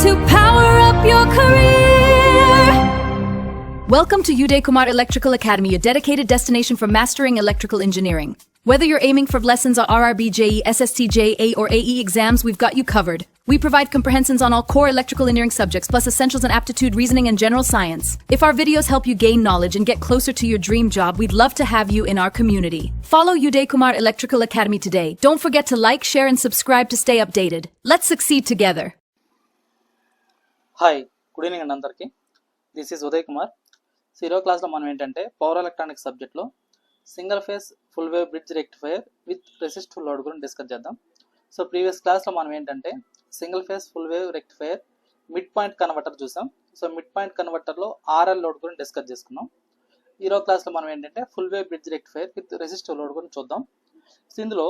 to power up your career. Welcome to Uday Kumar Electrical Academy, a dedicated destination for mastering electrical engineering. Whether you're aiming for lessons on RRB, JE, SST, JA, or AE exams, we've got you covered. We provide comprehensions on all core electrical engineering subjects, plus essentials in aptitude, reasoning, and general science. If our videos help you gain knowledge and get closer to your dream job, we'd love to have you in our community. Follow Uday Kumar Electrical Academy today. Don't forget to like, share, and subscribe to stay updated. Let's succeed together. Hi, good evening అండి అందరికీ. This is Uday Kumar. ఈరోజు క్లాస్లో మనం ఏంటంటే power electronics సబ్జెక్ట్లో single phase full wave bridge rectifier with resistive load గురించి discuss చేద్దాం. So previous క్లాస్లో మనం ఏంటంటే single phase full wave rectifier mid point converter చూసాం. సో మిడ్ పాయింట్ కన్వర్టర్లో ఆర్ఎల్ లోడ్ గురించి డిస్కస్ చేసుకున్నాం. ఈరోజు క్లాస్లో మనం ఏంటంటే full wave bridge rectifier with resistive load గురించి చూద్దాం. సో ఇందులో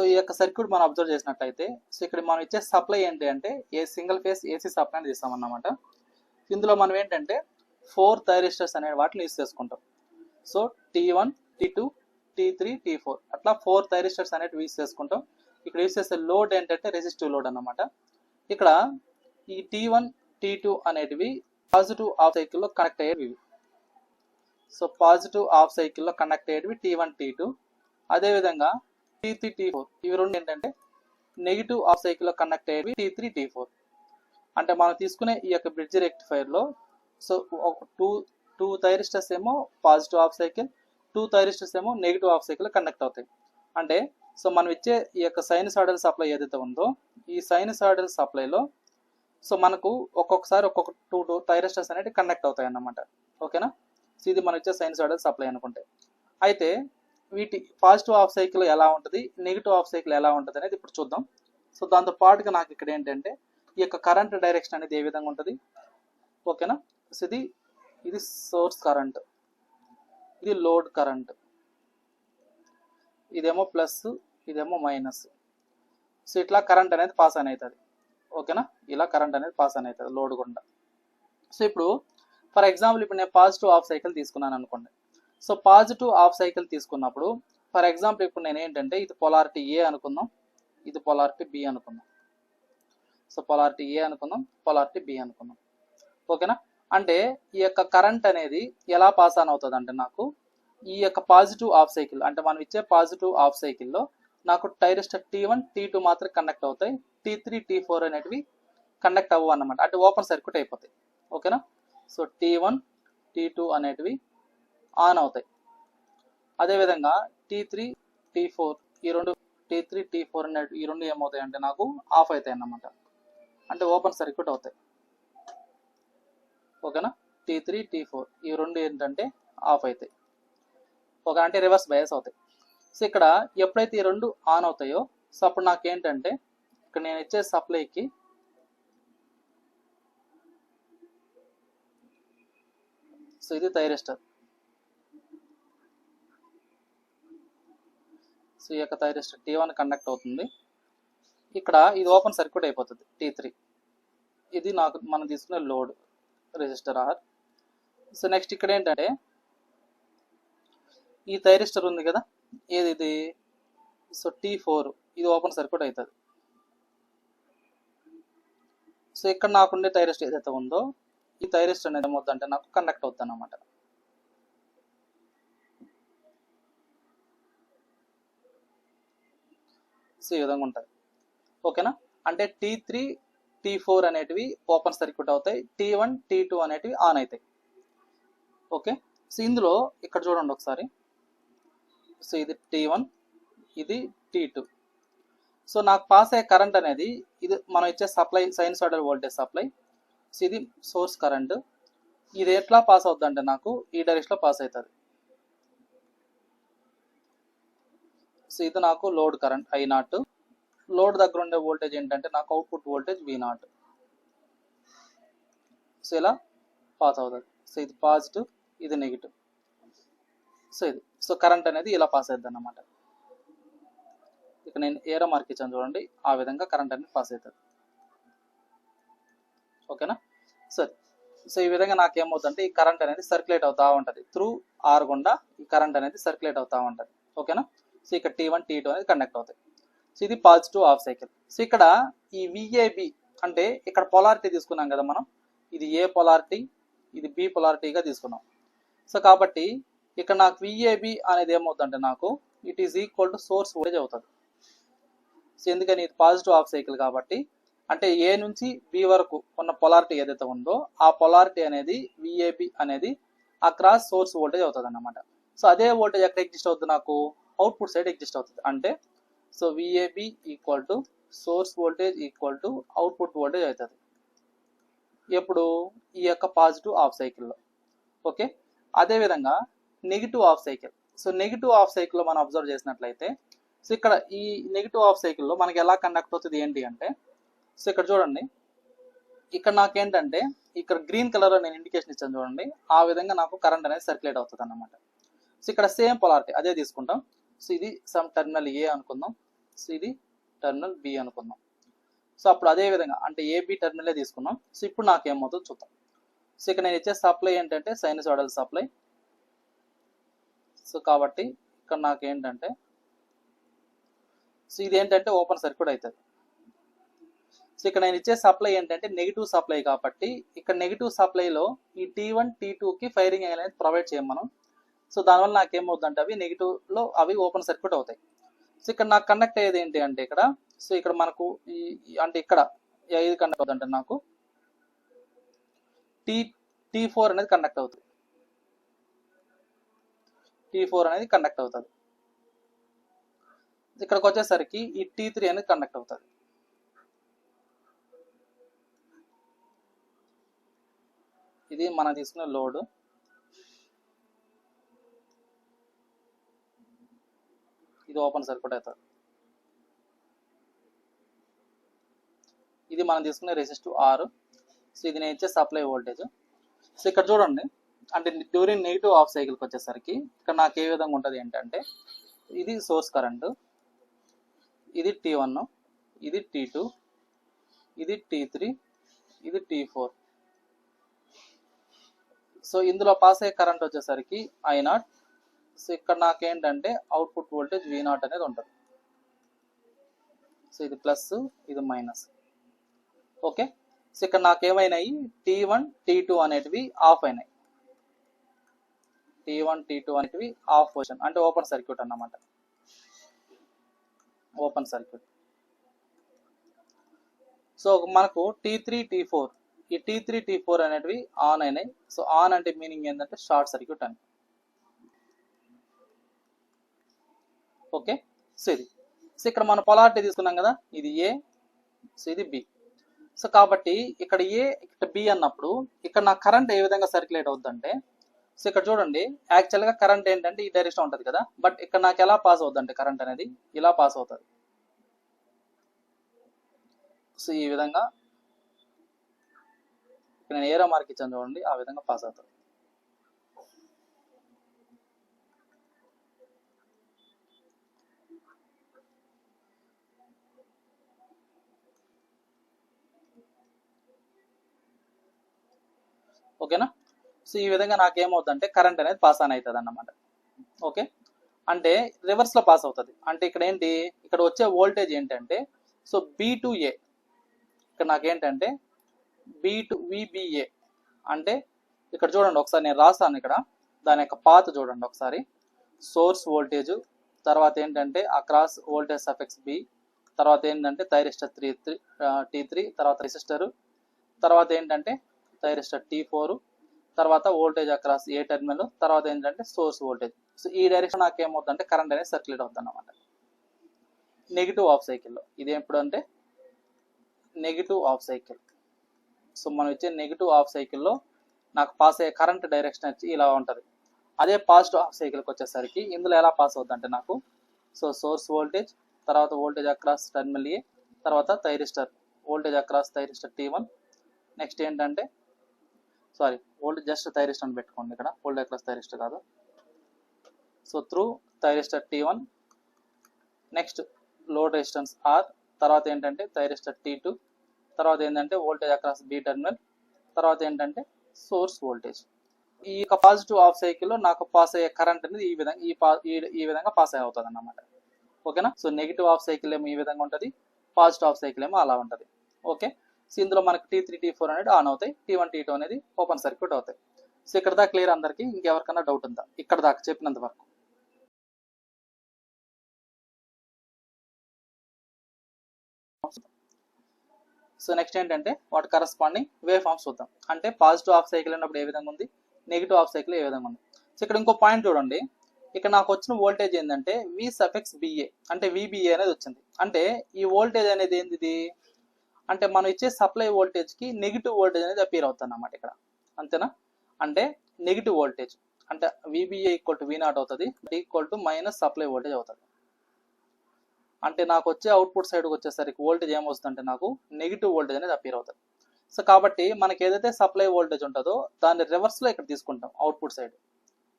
ఈ యొక్క సర్క్యూట్ మనం అబ్జర్వ్ చేసినట్లయితే సో ఇక్కడ మనం ఇచ్చే సప్లై ఏంటి అంటే సింగిల్ ఫేస్ ఏసీ సప్లై అని ఇస్తామన్నమాట. ఇందులో మనం ఏంటంటే 4 థైరిస్టర్స్ అనే వాటిని యూస్ చేసుకుంటాం. So T1, T2, T3, T4 అట్లా 4 థైరిస్టర్స్ అనేవి యూస్ చేసుకుంటాం. ఇక్కడ యూస్ చేసే లోడ్ ఏంటంటే రెసిస్టివ్ లోడ్ అన్నమాట. ఇక్కడ ఈ T1, T2 అనేటివి పాజిటివ్ హాఫ్ సైకిల్లో కనెక్ట్ అయ్యేవి. సో పాజిటివ్ హాఫ్ సైకిల్లో కనెక్ట్ అయ్యేవి T1, T2. అదేవిధంగా T3, T4 ఇవి రెండు ఏంటంటే నెగిటివ్ హాఫ్ సైకిల్లో కనెక్ట్ అయ్యేవి T3, T4. అంటే మనం తీసుకునే ఈ యొక్క బ్రిడ్జ్ రెక్టిఫైర్లో సో ఒక టూ థైరిస్టర్స్ ఏమో పాజిటివ్ హాఫ్ సైకిల్, 2 థైరిస్టర్స్ ఏమో నెగిటివ్ హాఫ్ సైకిల్ కనెక్ట్ అవుతాయి. అంటే సో మనం ఇచ్చే ఈ యొక్క సైనసాయిడల్ సప్లై ఏదైతే ఉందో ఈ సైనసాయిడల్ సప్లైలో సో మనకు ఒక్కొక్కసారి ఒక్కొక్క 2 థైరిస్టర్స్ అనేవి కనెక్ట్ అవుతాయి అన్నమాట. ఓకేనా? సో ఇది మనం ఇచ్చే సైనసాయిడల్ సప్లై అనుకుంటే. అయితే వీటి పాజిటివ్ హాఫ్ సైకిల్ ఎలా ఉంటుంది, నెగిటివ్ హాఫ్ సైకిల్ ఎలా ఉంటుంది అనేది ఇప్పుడు చూద్దాం. సో దాంతో పాటుగా నాకు ఇక్కడ ఏంటంటే ఈ యొక్క కరెంట్ డైరెక్షన్ అనేది ఏ విధంగా ఉంటుంది. ఓకేనా? సో ఇది సోర్స్ కరెంట్, ఇది లోడ్ కరెంట్, ఇదేమో ప్లస్, ఇదేమో మైనస్. సో ఇట్లా కరెంట్ అనేది పాస్ అని అవుతుంది. ఓకేనా? ఇలా కరెంట్ అనేది పాస్ అని అవుతుంది లోడ్ గుండా. సో ఇప్పుడు ఫర్ ఎగ్జాంపుల్ ఇప్పుడు నేను పాజిటివ్ హాఫ్ సైకిల్ తీసుకున్నాను అనుకోండి. సో పాజిటివ్ హాఫ్ సైకిల్ తీసుకున్నప్పుడు ఫర్ ఎగ్జాంపుల్ ఇప్పుడు నేను ఏంటంటే ఇది పొలారిటీ ఏ అనుకుందాం, ఇది పొలారిటీ బి అనుకుందాం. సో పొలారిటీ ఏ అనుకుందాం, పొలారిటీ బి అనుకుందాం. ఓకేనా? అంటే ఈ యొక్క కరెంట్ అనేది ఎలా పాస్ ఆన్ అవుతుంది అంటే నాకు ఈ యొక్క పాజిటివ్ హాఫ్ సైకిల్ అంటే మనం ఇచ్చే పాజిటివ్ హాఫ్ సైకిల్లో నాకు థైరిస్టర్ T1, T2 మాత్రం కనెక్ట్ అవుతాయి. T3, T4 అనేటివి కనెక్ట్ అవ్వవు అన్నమాట. అంటే ఓపెన్ సర్క్యూట్ అయిపోతాయి. ఓకేనా? సో T1, T2 అనేటివి ఆన్ అవుతాయి. అదేవిధంగా T3, T4 ఈ రెండు T3, T4 అనేవి ఈ రెండు ఏమవుతాయి అంటే నాకు ఆఫ్ అవుతాయి అన్నమాట. అంటే ఓపెన్ సర్క్యూట్ అవుతాయి. ఓకేనా? T3, T4 ఈ రెండు ఏంటంటే ఆఫ్ అవుతాయి. ఓకే, అంటే రివర్స్ బయాస్ అవుతాయి. సో ఇక్కడ ఎప్పుడైతే ఈ రెండు ఆన్ అవుతాయో సో అప్పుడు నాకేంటంటే ఇక్కడ నేను ఇచ్చే సప్లైకి సో ఇది థైరిస్టర్. సో ఈ యొక్క థైరిస్టర్ T1 కనెక్ట్ అవుతుంది. ఇక్కడ ఇది ఓపెన్ సర్క్యూట్ అయిపోతుంది T3. ఇది మనం తీసుకునే load resistor R. So next ఇక్కడ ఏంటంటే ఈ థైరిస్టర్ ఉంది కదా, ఏది ఇది సో T4 ఇది ఓపెన్ సర్క్యూట్ అవుతుంది. సో ఇక్కడ నాకుండే థైరిస్టర్ ఏదైతే ఉందో ఈ థైరిస్టర్ అనేది ఏమవుతుందంటే నాకు కనెక్ట్ అవుతుంది అన్నమాట. సో ఈ విధంగా ఉంటుంది. ఓకేనా? అంటే T3, T4 అనేటివి ఓపెన్ సర్క్యూట్ అవుతాయి, T1, T2 అనేటివి ఆన్ అవుతాయి. ఓకే, సో ఇందులో ఇక్కడ చూడండి ఒకసారి. సో ఇది T1, ఇది T2. సో నాకు పాస్ అయ్యే కరెంట్ అనేది ఇది మనం ఇచ్చే supply sinusoidal voltage supply. So ఇది సోర్స్ కరెంట్. ఇది ఎట్లా పాస్ అవుతుంది అంటే నాకు ఈ డైరెక్షన్లో పాస్ అవుతుంది. సో ఇది నాకు లోడ్ కరెంట్ I0. లోడ్ దగ్గర ఉండే వోల్టేజ్ ఏంటంటే నాకు అవుట్పుట్ వోల్టేజ్ V0. సో ఇలా పాస్ అవుతుంది. సో ఇది పాజిటివ్, ఇది నెగిటివ్. సో ఇది సో కరెంట్ అనేది ఇలా పాస్ అవుతుంది అన్నమాట. ఇక నేను ఏరో మార్క్ ఇచ్చాను చూడండి, ఆ విధంగా కరెంట్ అనేది పాస్ అవుతుంది. ఓకేనా? సో ఈ విధంగా నాకేమవుతుందంటే ఈ కరెంట్ అనేది సర్క్యులేట్ అవుతూ ఉంటుంది. త్రూ R గుండా ఈ కరెంట్ అనేది సర్క్యులేట్ అవుతూ ఉంటుంది. ఓకేనా? సో ఇక్కడ T1, T2 అనేది కనెక్ట్ అవుతాయి. సో ఇది పాజిటివ్ హాఫ్ సైకిల్. సో ఇక్కడ ఈ VAB అంటే ఇక్కడ పొలారిటీ తీసుకున్నాం కదా మనం, ఇది ఏ పొలారిటీ, ఇది బి పొలారిటీగా తీసుకున్నాం. సో కాబట్టి ఇక్కడ నాకు విఏబి అనేది ఏమవుతుందంటే నాకు it is equal to source voltage అవుతుంది. సో ఎందుకని ఇది పాజిటివ్ హాఫ్ సైకిల్ కాబట్టి, అంటే ఏ నుంచి బి వరకు ఉన్న పొలారిటీ ఏదైతే ఉందో ఆ పొలారిటీ అనేది విఏబి అనేది ఆ క్రాస్ సోర్స్ వోల్టేజ్ అవుతుంది అన్నమాట. సో అదే వోల్టేజ్ ఎక్కడ ఎగ్జిస్ట్ అవుతుంది, నాకు అవుట్పుట్ సైడ్ ఎగ్జిస్ట్ అవుతుంది. అంటే so VAB equal to source voltage equal to output voltage అవుతుంది ఎప్పుడు ఈ యొక్క పాజిటివ్ హాఫ్ సైకిల్లో. ఓకే, అదేవిధంగా negative half cycle. So negative half సైకిల్లో మనం అబ్జర్వ్ చేసినట్లయితే, సో ఇక్కడ ఈ నెగిటివ్ హాఫ్ సైకిల్లో మనకి ఎలా కండక్ట్ అవుతుంది ఏంటి అంటే, సో ఇక్కడ చూడండి, ఇక్కడ నాకేంటంటే ఇక్కడ గ్రీన్ కలర్ నేను ఇండికేషన్ ఇచ్చాను చూడండి, ఆ విధంగా నాకు కరెంట్ అనేది సర్క్యులేట్ అవుతుంది అన్నమాట. సో ఇక్కడ సేమ్ పొలారిటీ అదే తీసుకుంటాం. సో ఇది సమ్ టెర్మినల్ ఏ అనుకుందాం, సో ఇది టెర్మినల్ బి అనుకుందాం. సో అప్పుడు అదే విధంగా అంటే ఏబి టెర్మినలే తీసుకున్నాం. సో ఇప్పుడు నాకేమవుతుందో చూద్దాం. సో ఇక్కడ నేను ఇచ్చే సప్లై ఏంటంటే సైనసాయిడల్ సప్లై. సో కాబట్టి ఇక్కడ నాకేంటంటే సో ఇది ఏంటంటే ఓపెన్ సర్క్యూట్ అవుతుంది. సో ఇక్కడ నేను ఇచ్చే సప్లై ఏంటంటే నెగిటివ్ సప్లై కాబట్టి ఇక్కడ నెగిటివ్ సప్లైలో ఈ T1 T2కి ఫైరింగ్ అనేది ప్రొవైడ్ చేయం మనం. సో దానివల్ల నాకేమవుతుందంటే అవి నెగిటివ్లో అవి ఓపెన్ సర్క్యూట్ అవుతాయి. సో ఇక్కడ నాకు కండక్ట్ అయ్యేది ఏంటి అంటే ఇక్కడ, సో ఇక్కడ మనకు అంటే ఇక్కడ ఏది కండక్ట్ అవుతుంది అంటే నాకు T4 అనేది కండక్ట్ అవుతుంది. T4 అనేది కండక్ట్ అవుతుంది. ఇక్కడికి వచ్చేసరికి ఈ T3 అనేది కండక్ట్ అవుతుంది. ఇది మనం తీసుకునే లోడ్. ఇది ఓపెన్ సర్క్యూట్ అవుతుంది. ఇది మనం తీసుకునే రెసిస్టివ్ R. సో ఇది నేను ఇచ్చే సప్లై వోల్టేజ్. సో ఇక్కడ చూడండి, అంటే డ్యూరింగ్ నెగిటివ్ హాఫ్ సైకిల్కి వచ్చేసరికి ఇక్కడ నాకు ఏ విధంగా ఉంటుంది ఏంటంటే, ఇది సోర్స్ కరెంటు, ఇది T1, ఇది T2, ఇది T3, ఇది T4. సో ఇందులో పాస్ అయ్యే కరెంట్ వచ్చేసరికి I0. సో ఇక్కడ నాకేంటంటే అవుట్పుట్ వోల్టేజ్ V0 అనేది ఉంటుంది. సో ఇది ప్లస్, ఇది మైనస్. ఓకే, సో ఇక్కడ నాకేమైనాయి T1 T2 అనేటివి ఆఫ్ అయినాయి. T1 T2 అనేటివి ఆఫ్ పొజిషన్ అంటే ఓపెన్ సర్క్యూట్ అన్నమాట. Open circuit. సో మనకు T3 T4, ఈ T3 T4 అనేటివి ఆన్ అయినాయి. సో ఆన్ అంటే మీనింగ్ ఏంటంటే షార్ట్ సర్క్యూట్ అని. ఓకే, సో ఇది. సో ఇక్కడ మనం పొలారిటీ తీసుకున్నాం కదా, ఇది ఏ, సో ఇది బి. సో కాబట్టి ఇక్కడ ఏ ఇక్కడ బి అన్నప్పుడు ఇక్కడ నా కరెంట్ ఏ విధంగా సర్క్యులేట్ అవుతుందంటే, సో ఇక్కడ చూడండి, యాక్చువల్గా కరెంట్ ఏంటంటే ఈ డైరెక్షన్ ఉంటుంది కదా, బట్ ఇక్కడ నాకు ఎలా పాస్ అవుతుందంటే కరెంట్ అనేది ఇలా పాస్ అవుతుంది. సో ఈ విధంగా నేను ఏరో మార్క్ ఇచ్చాను చూడండి, ఆ విధంగా పాస్ అవుతుంది. ఓకేనా. సో ఈ విధంగా నాకేమవుతుందంటే కరెంట్ అనేది పాస్ ఆన్ అవుతుంది అన్నమాట. ఓకే, అంటే రివర్స్లో పాస్ అవుతుంది. అంటే ఇక్కడ ఏంటి, ఇక్కడ వచ్చే వోల్టేజ్ ఏంటంటే, సో B to A, ఇక్కడ నాకేంటంటే B to VBA. అంటే ఇక్కడ చూడండి ఒకసారి నేను రాస్తాను, ఇక్కడ దాని యొక్క పాత చూడండి ఒకసారి. సోర్స్ వోల్టేజ్, తర్వాత ఏంటంటే ఆ క్రాస్ వోల్టేజ్ సఫిక్స్ B, తర్వాత ఏంటంటే థైరిస్టర్ T3, తర్వాత రెసిస్టర్, తర్వాత ఏంటంటే థైరిస్టర్ T4, తర్వాత వోల్టేజ్ అక్రాస్ ఏ టెర్మినల్, తర్వాత ఏంటంటే సోర్స్ వోల్టేజ్. సో ఈ డైరెక్షన్ నాకు ఏమవుతుందంటే కరెంట్ అనేది సర్క్యులేట్ అవుతుంది అన్నమాట నెగిటివ్ హాఫ్ సైకిల్లో. ఇది ఎప్పుడు అంటే నెగిటివ్ హాఫ్ సైకిల్. సో మనం ఇచ్చే నెగిటివ్ హాఫ్ సైకిల్లో నాకు పాస్ అయ్యే కరెంట్ డైరెక్షన్ వచ్చి ఇలా ఉంటుంది. అదే పాజిటివ్ హాఫ్ సైకిల్కి వచ్చేసరికి ఇందులో ఎలా పాస్ అవుతుందంటే నాకు, సో సోర్స్ వోల్టేజ్, తర్వాత వోల్టేజ్ అక్రాస్ టెర్మినల్ ఏ, తర్వాత thyristor voltage across thyristor T1, next ఏంటంటే వోల్టేజ్ జస్ట్ థైరిస్టర్ అని పెట్టుకోండి, ఇక్కడ వోల్టేజ్ అక్రాస్ థైరిస్టర్ కాదు. So through thyristor T1, next load resistance R, తర్వాత ఏంటంటే థైరిస్టర్ T2, తర్వాత ఏంటంటే వోల్టేజ్ అక్రాస్ B టెర్మినల్, తర్వాత ఏంటంటే సోర్స్ వోల్టేజ్. ఈ యొక్క పాజిటివ్ హాఫ్ సైకిల్లో నాకు పాస్ అయ్యే కరెంట్ అనేది ఈ విధంగా పాస్ అవుతుంది అన్నమాట. ఓకేనా. సో నెగిటివ్ హాఫ్ సైకిల్ ఏమో ఈ విధంగా ఉంటుంది, పాజిటివ్ హాఫ్ సైకిల్ ఏమో అలా ఉంటుంది. ఓకే, సో ఇందులో మనకి T3 T4 అనేది ఆన్ అవుతాయి, T1 T2 అనేది ఓపెన్ సర్క్యూట్ అవుతాయి. సో ఇక్కడ దాకా క్లియర్ అందరికి, ఇంకెవరికన్నా డౌట్ ఉందా ఇక్కడ దాకా చెప్పినంత వరకు? సో నెక్స్ట్ ఏంటంటే వాటి కరస్పాండింగ్ వేవ్ ఫామ్స్ చూద్దాం. అంటే పాజిటివ్ హాఫ్ సైకిల్ ఉన్నప్పుడు ఏ విధంగా ఉంది, నెగిటివ్ హాఫ్ సైకిల్ ఏ విధంగా ఉంది. సో ఇక్కడ ఇంకో పాయింట్ చూడండి, ఇక్కడ నాకు వచ్చిన వోల్టేజ్ ఏంటంటే V(BA) అంటే VBA అనేది వచ్చింది. అంటే ఈ వోల్టేజ్ అనేది ఏంది, అంటే మనం ఇచ్చే సప్లై వోల్టేజ్ కి నెగిటివ్ వోల్టేజ్ అనేది అపీర్ అవుతుంది అన్నమాట ఇక్కడ, అంతేనా? అంటే నెగిటివ్ వోల్టేజ్ అంటే VBA = V0 అవుతుంది, మైనస్ సప్లై వోల్టేజ్ అవుతుంది. అంటే నాకు వచ్చే అవుట్పుట్ సైడ్కి వచ్చేసరికి వోల్టేజ్ ఏమొస్తుందంటే నాకు నెగిటివ్ వోల్టేజ్ అనేది అపీర్ అవుతుంది. సో కాబట్టి మనకి ఏదైతే సప్లై వోల్టేజ్ ఉంటుందో దాన్ని రివర్స్లో ఇక్కడ తీసుకుంటాం అవుట్పుట్ సైడ్,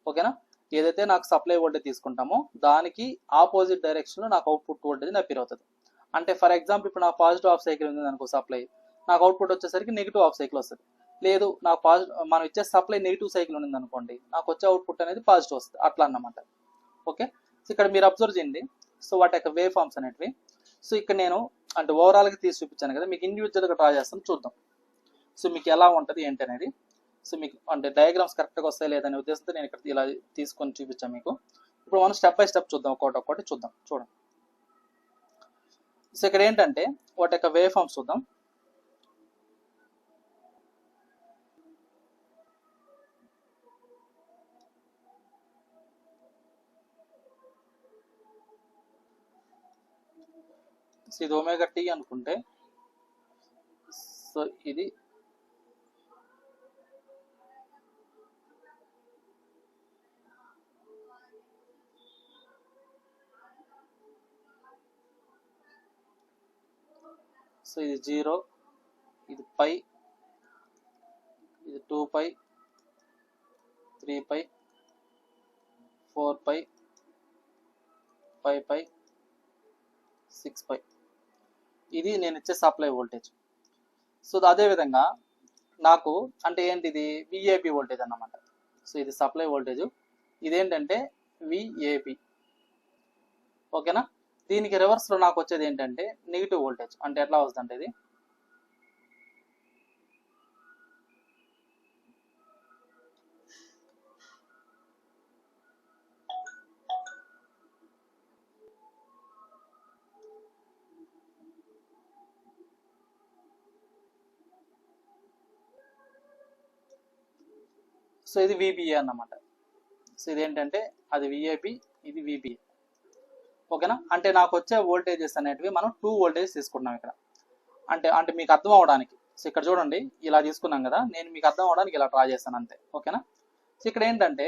ఓకేనా? ఏదైతే నాకు సప్లై వోల్టేజ్ తీసుకుంటామో దానికి ఆపోజిట్ డైరెక్షన్లో నాకు అవుట్పుట్ వోల్టేజ్ అపీర్ అవుతుంది. అంటే ఫర్ ఎగ్జాంపుల్ ఇప్పుడు నాకు పాజిటివ్ హాఫ్ సైకిల్ ఉంది అనుకో సప్లై, నాకు అవుట్పుట్ వచ్చేసరికి నెగిటివ్ హాఫ్ సైకిల్ వస్తుంది. లేదు నాకు మనం ఇచ్చే సప్లై నెగిటివ్ సైకిల్ ఉంది అనుకోండి, నాకు వచ్చే అవుట్పుట్ అనేది పాజిటివ్ వస్తుంది, అట్లా అన్నమాట. ఓకే, సో ఇక్కడ మీరు అబ్జర్వ్ చేయండి. సో వాటి యొక్క వేవ్ ఫామ్స్ అనేటివి. సో ఇక్కడ నేను అంటే ఓవరాల్గా తీసి చూపించాను కదా, మీకు ఇండివిజువల్గా డ్రా చేస్తాను చూద్దాం. సో మీకు ఎలా ఉంటుంది ఏంటి అనేది. సో మీకు అంటే డయాగ్రామ్స్ కరెక్ట్గా వస్తాయి లేదనే ఉద్దేశంతో నేను ఇక్కడ ఇలా తీసుకొని చూపించాను మీకు. ఇప్పుడు మనం స్టెప్ బై స్టెప్ చూద్దాం, ఒక్కొక్కటి చూద్దాం. చూడండి, సో ఇక్కడ ఏంటంటే వాటి యొక్క వేవ్ ఫామ్స్ చూద్దాం. సో ఇది ω/T అనుకుంటే, సో ఇది సో ఇది 0, ఇది π, ఇది 2π, 3π, 4π, 5π, 6π. ఇది నేను ఇచ్చే సప్లై వోల్టేజ్. సో అదేవిధంగా నాకు అంటే ఏంటిది VAB వోల్టేజ్ అన్నమాట. సో ఇది సప్లై వోల్టేజ్, ఇదేంటంటే VAB, ఓకేనా? దీనికి రివర్స్లో నాకు వచ్చేది ఏంటంటే నెగిటివ్ వోల్టేజ్. అంటే ఎట్లా వస్తుందంటే ఇది సో ఇది VBA అన్నమాట. సో ఇదేంటంటే అది VAB, ఇది VBA, ఓకేనా? అంటే నాకు వచ్చే వోల్టేజెస్ అనేటివి మనం 2 వోల్టేజెస్ తీసుకున్నాం ఇక్కడ. అంటే మీకు అర్థం అవడానికి. సో ఇక్కడ చూడండి ఇలా తీసుకున్నాం కదా, నేను మీకు అర్థం అవడానికి ఇలా డ్రా చేస్తాను అంతే, ఓకేనా? సో ఇక్కడ ఏంటంటే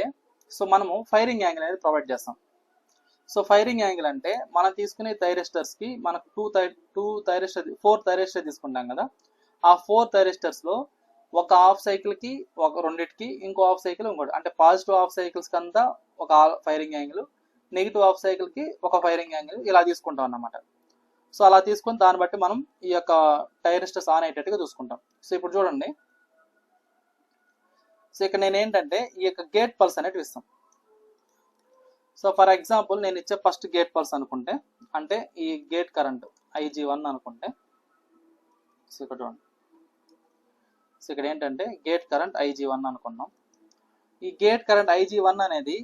సో మనము ఫైరింగ్ యాంగిల్ అనేది ప్రొవైడ్ చేస్తాం. సో ఫైరింగ్ యాంగిల్ అంటే మనం తీసుకునే థైరిస్టర్స్కి మనకు 4 థైరిస్టర్ తీసుకుంటాం కదా, ఆ 4 థైరిస్టర్స్లో ఒక హాఫ్ సైకిల్కి ఒక రెండింటికి, ఇంకో హాఫ్ సైకిల్ ఇంకోటి. అంటే పాజిటివ్ హాఫ్ సైకిల్స్కి అంతా ఒక ఫైరింగ్ యాంగిల్, నెగిటివ్ హాఫ్ సైకిల్కి ఒక ఫైరింగ్ యాంగిల్, ఇలా తీసుకుంటాం అన్నమాట. సో అలా తీసుకొని దాన్ని బట్టి మనం ఈ యొక్క థైరిస్టర్స్ ఆన్ అయ్యేటట్టుగా చూసుకుంటాం. సో ఇప్పుడు చూడండి, సో ఇక్కడ నేను ఏంటంటే ఈ యొక్క గేట్ పల్స్ అనేటివి ఇస్తాం. సో ఫర్ ఎగ్జాంపుల్ నేను ఇచ్చే ఫస్ట్ గేట్ పల్స్ అనుకుంటే, అంటే ఈ గేట్ కరెంట్ IG1 అనుకుంటే, సో ఇక్కడ చూడండి, సో ఇక్కడ ఏంటంటే గేట్ కరెంట్ IG1 అనుకున్నాం. ఈ గేట్ కరెంట్ IG1 అనేది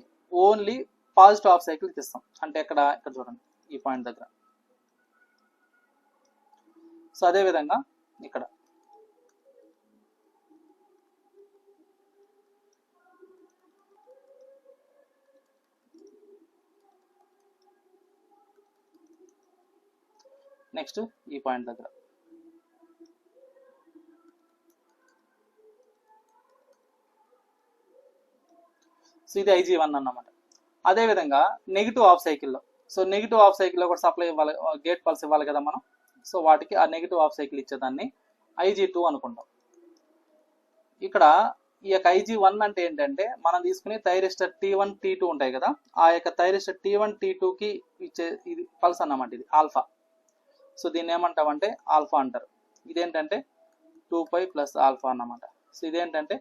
ఓన్లీ పాజిటివ్ హాఫ్ సైకిల్కి ఇస్తాం. అంటే ఇక్కడ చూడండి ఈ పాయింట్ దగ్గర. సో అదేవిధంగా ఇక్కడ నెక్స్ట్ ఈ పాయింట్ దగ్గర. సో ఇది IG1 అన్నమాట. అదేవిధంగా నెగిటివ్ హాఫ్ సైకిల్లో, సో నెగిటివ్ హాఫ్ సైకిల్లో కూడా సప్లై ఇవ్వాలి, గేట్ పల్స్ ఇవ్వాలి కదా మనం. సో వాటికి ఆ నెగిటివ్ హాఫ్ సైకిల్ ఇచ్చేదాన్ని IG2 అనుకుంటాం. ఇక్కడ ఈ యొక్క IG1 అంటే ఏంటంటే మనం తీసుకునే థైరిస్టర్ T1 T2 ఉంటాయి కదా, ఆ యొక్క థైరిస్టర్ T1 T2కి ఇచ్చే ఇది పల్స్ అన్నమాట, ఇది ఆల్ఫా. సో దీన్ని ఏమంటామంటే ఆల్ఫా అంటారు. ఇదేంటంటే 2π ప్లస్ ఆల్ఫా అన్నమాట. సో ఇదేంటంటే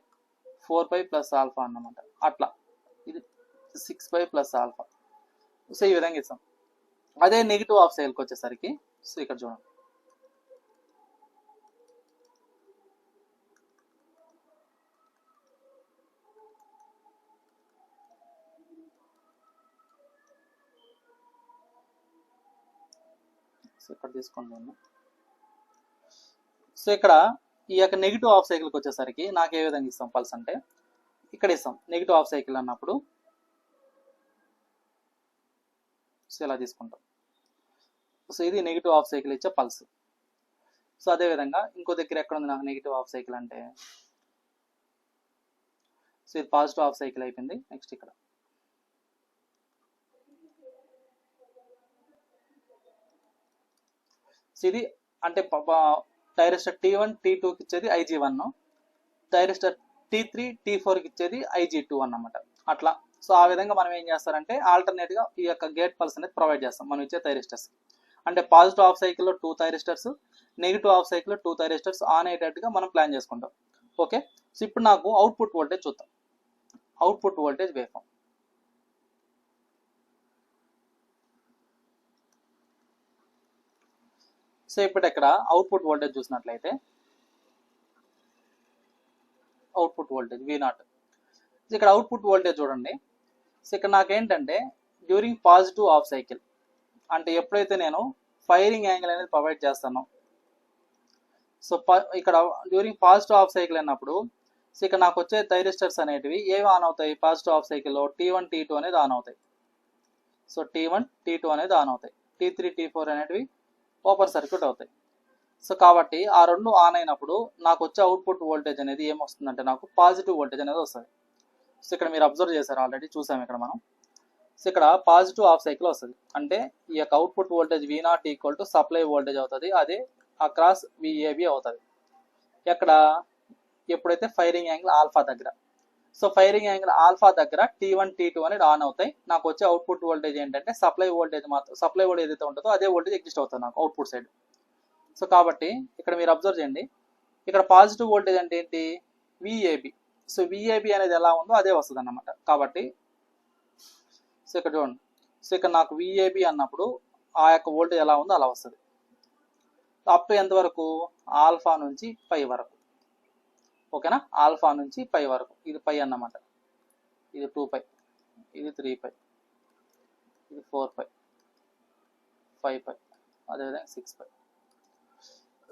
4π ప్లస్ ఆల్ఫా అన్నమాట. అట్లా ఇది 6π ప్లస్ ఆల్ఫా. సో ఈ విధంగా ఇస్తాం. అదే నెగిటివ్ హాఫ్ సైకిల్కి వచ్చేసరికి, సో ఇక్కడ చూడండి, సో ఇక్కడ తీసుకుంటాను. సో ఇక్కడ ఈ యొక్క నెగిటివ్ హాఫ్ సైకిల్కి వచ్చేసరికి నాకు ఏ విధంగా ఇస్తాం పల్స్ అంటే ఇక్కడ ఇస్తాం. నెగిటివ్ హాఫ్ సైకిల్ అన్నప్పుడు సో ఇలా తీసుకుంటాం. సో ఇది నెగిటివ్ హాఫ్ సైకిల్ ఇచ్చే పల్స్. సో అదేవిధంగా ఇంకో దగ్గర ఎక్కడ ఉంది నాకు నెగిటివ్ హాఫ్ సైకిల్ అంటే సో ఇది పాజిటివ్ హాఫ్ సైకిల్ అయిపోయింది. నెక్స్ట్ ఇక్కడ సో ఇది అంటే థైరిస్టర్ T1 T2కి ఇచ్చేది IG1, థైరిస్టర్ T3 T4కి ఇచ్చేది IG2 అన్నమాట. అట్లా సో ఆ విధంగా మనం ఏం చేస్తారంటే ఆల్టర్నేట్ గా ఈ యొక్క గేట్ పల్స్ అనేది ప్రొవైడ్ చేస్తాం మనం ఇచ్చే థైరిస్టర్స్. అంటే పాజిటివ్ హాఫ్ సైకిల్లో 2 థైరిస్టర్స్, నెగిటివ్ హాఫ్ సైకిల్లో 2 థైరిస్టర్స్ ఆన్ అయ్యేటట్టుగా మనం ప్లాన్ చేసుకుంటాం. ఓకే, సో ఇప్పుడు నాకు అవుట్పుట్ వోల్టేజ్ చూద్దాం. Output voltage waveform. So ఇప్పుడు ఇక్కడ అవుట్పుట్ వోల్టేజ్ చూసినట్లయితే అవుట్పుట్ వోల్టేజ్ V0. ఇక్కడ అవుట్పుట్ వోల్టేజ్ చూడండి. సో ఇక్కడ నాకేంటంటే డ్యూరింగ్ పాజిటివ్ హాఫ్ సైకిల్ అంటే ఎప్పుడైతే నేను ఫైరింగ్ యాంగిల్ అనేది ప్రొవైడ్ చేస్తానో సో ఇక్కడ డ్యూరింగ్ పాజిటివ్ హాఫ్ సైకిల్ అన్నప్పుడు సో ఇక్కడ నాకు వచ్చే థైరిస్టర్స్ అనేటివి ఏవి ఆన్ అవుతాయి? పాజిటివ్ హాఫ్ సైకిల్లో T1 T2 అనేది ఆన్ అవుతాయి. సో T1 T2 అనేది ఆన్ అవుతాయి. T3 T4 అనేటివి ఓపెన్ సర్క్యూట్ అవుతాయి. సో కాబట్టి ఆ రెండు ఆన్ అయినప్పుడు నాకు వచ్చే అవుట్పుట్ వోల్టేజ్ అనేది ఏమొస్తుందంటే నాకు పాజిటివ్ వోల్టేజ్ అనేది వస్తుంది. సో ఇక్కడ మీరు అబ్జర్వ్ చేశారు, ఆల్రెడీ చూసాము ఇక్కడ మనం. సో ఇక్కడ పాజిటివ్ హాఫ్ సైకిల్ వస్తుంది అంటే ఈ యొక్క output voltage V0 equal to supply voltage అవుతుంది. అదే అక్రాస్ VAB అవుతుంది. ఎక్కడ? ఎప్పుడైతే ఫైరింగ్ యాంగిల్ ఆల్ఫా దగ్గర. సో ఫైరింగ్ యాంగిల్ ఆల్ఫా దగ్గర T1 T2 అనేది ఆన్ అవుతాయి. నాకు వచ్చే అవుట్పుట్ వోల్టేజ్ ఏంటంటే సప్లై వోల్టేజ్ మాత్రం సప్లై వోల్టేజ్ ఏదైతే ఉంటుందో అదే వోల్టేజ్ ఎగ్జిస్ట్ అవుతుంది నాకు అవుట్పుట్ సైడ్. సో కాబట్టి ఇక్కడ మీరు అబ్జర్వ్ చేయండి, ఇక్కడ పాజిటివ్ వోల్టేజ్ అంటే ఏంటి? VAB. సో VAB అనేది ఎలా ఉందో అదే వస్తుంది అన్నమాట. కాబట్టి సో ఇక్కడ చూడండి, సో ఇక్కడ నాకు VAB అన్నప్పుడు ఆ యొక్క వోల్టేజ్ ఎలా ఉందో అలా వస్తుంది. అప్ టు ఎంతవరకు? ఆల్ఫా నుంచి పై వరకు. ఓకేనా? ఆల్ఫా నుంచి పై వరకు. ఇది పై అన్నమాట. ఇది 2π, ఇది 3π, ఇది 4π, 5π, అదేవిధంగా 6π.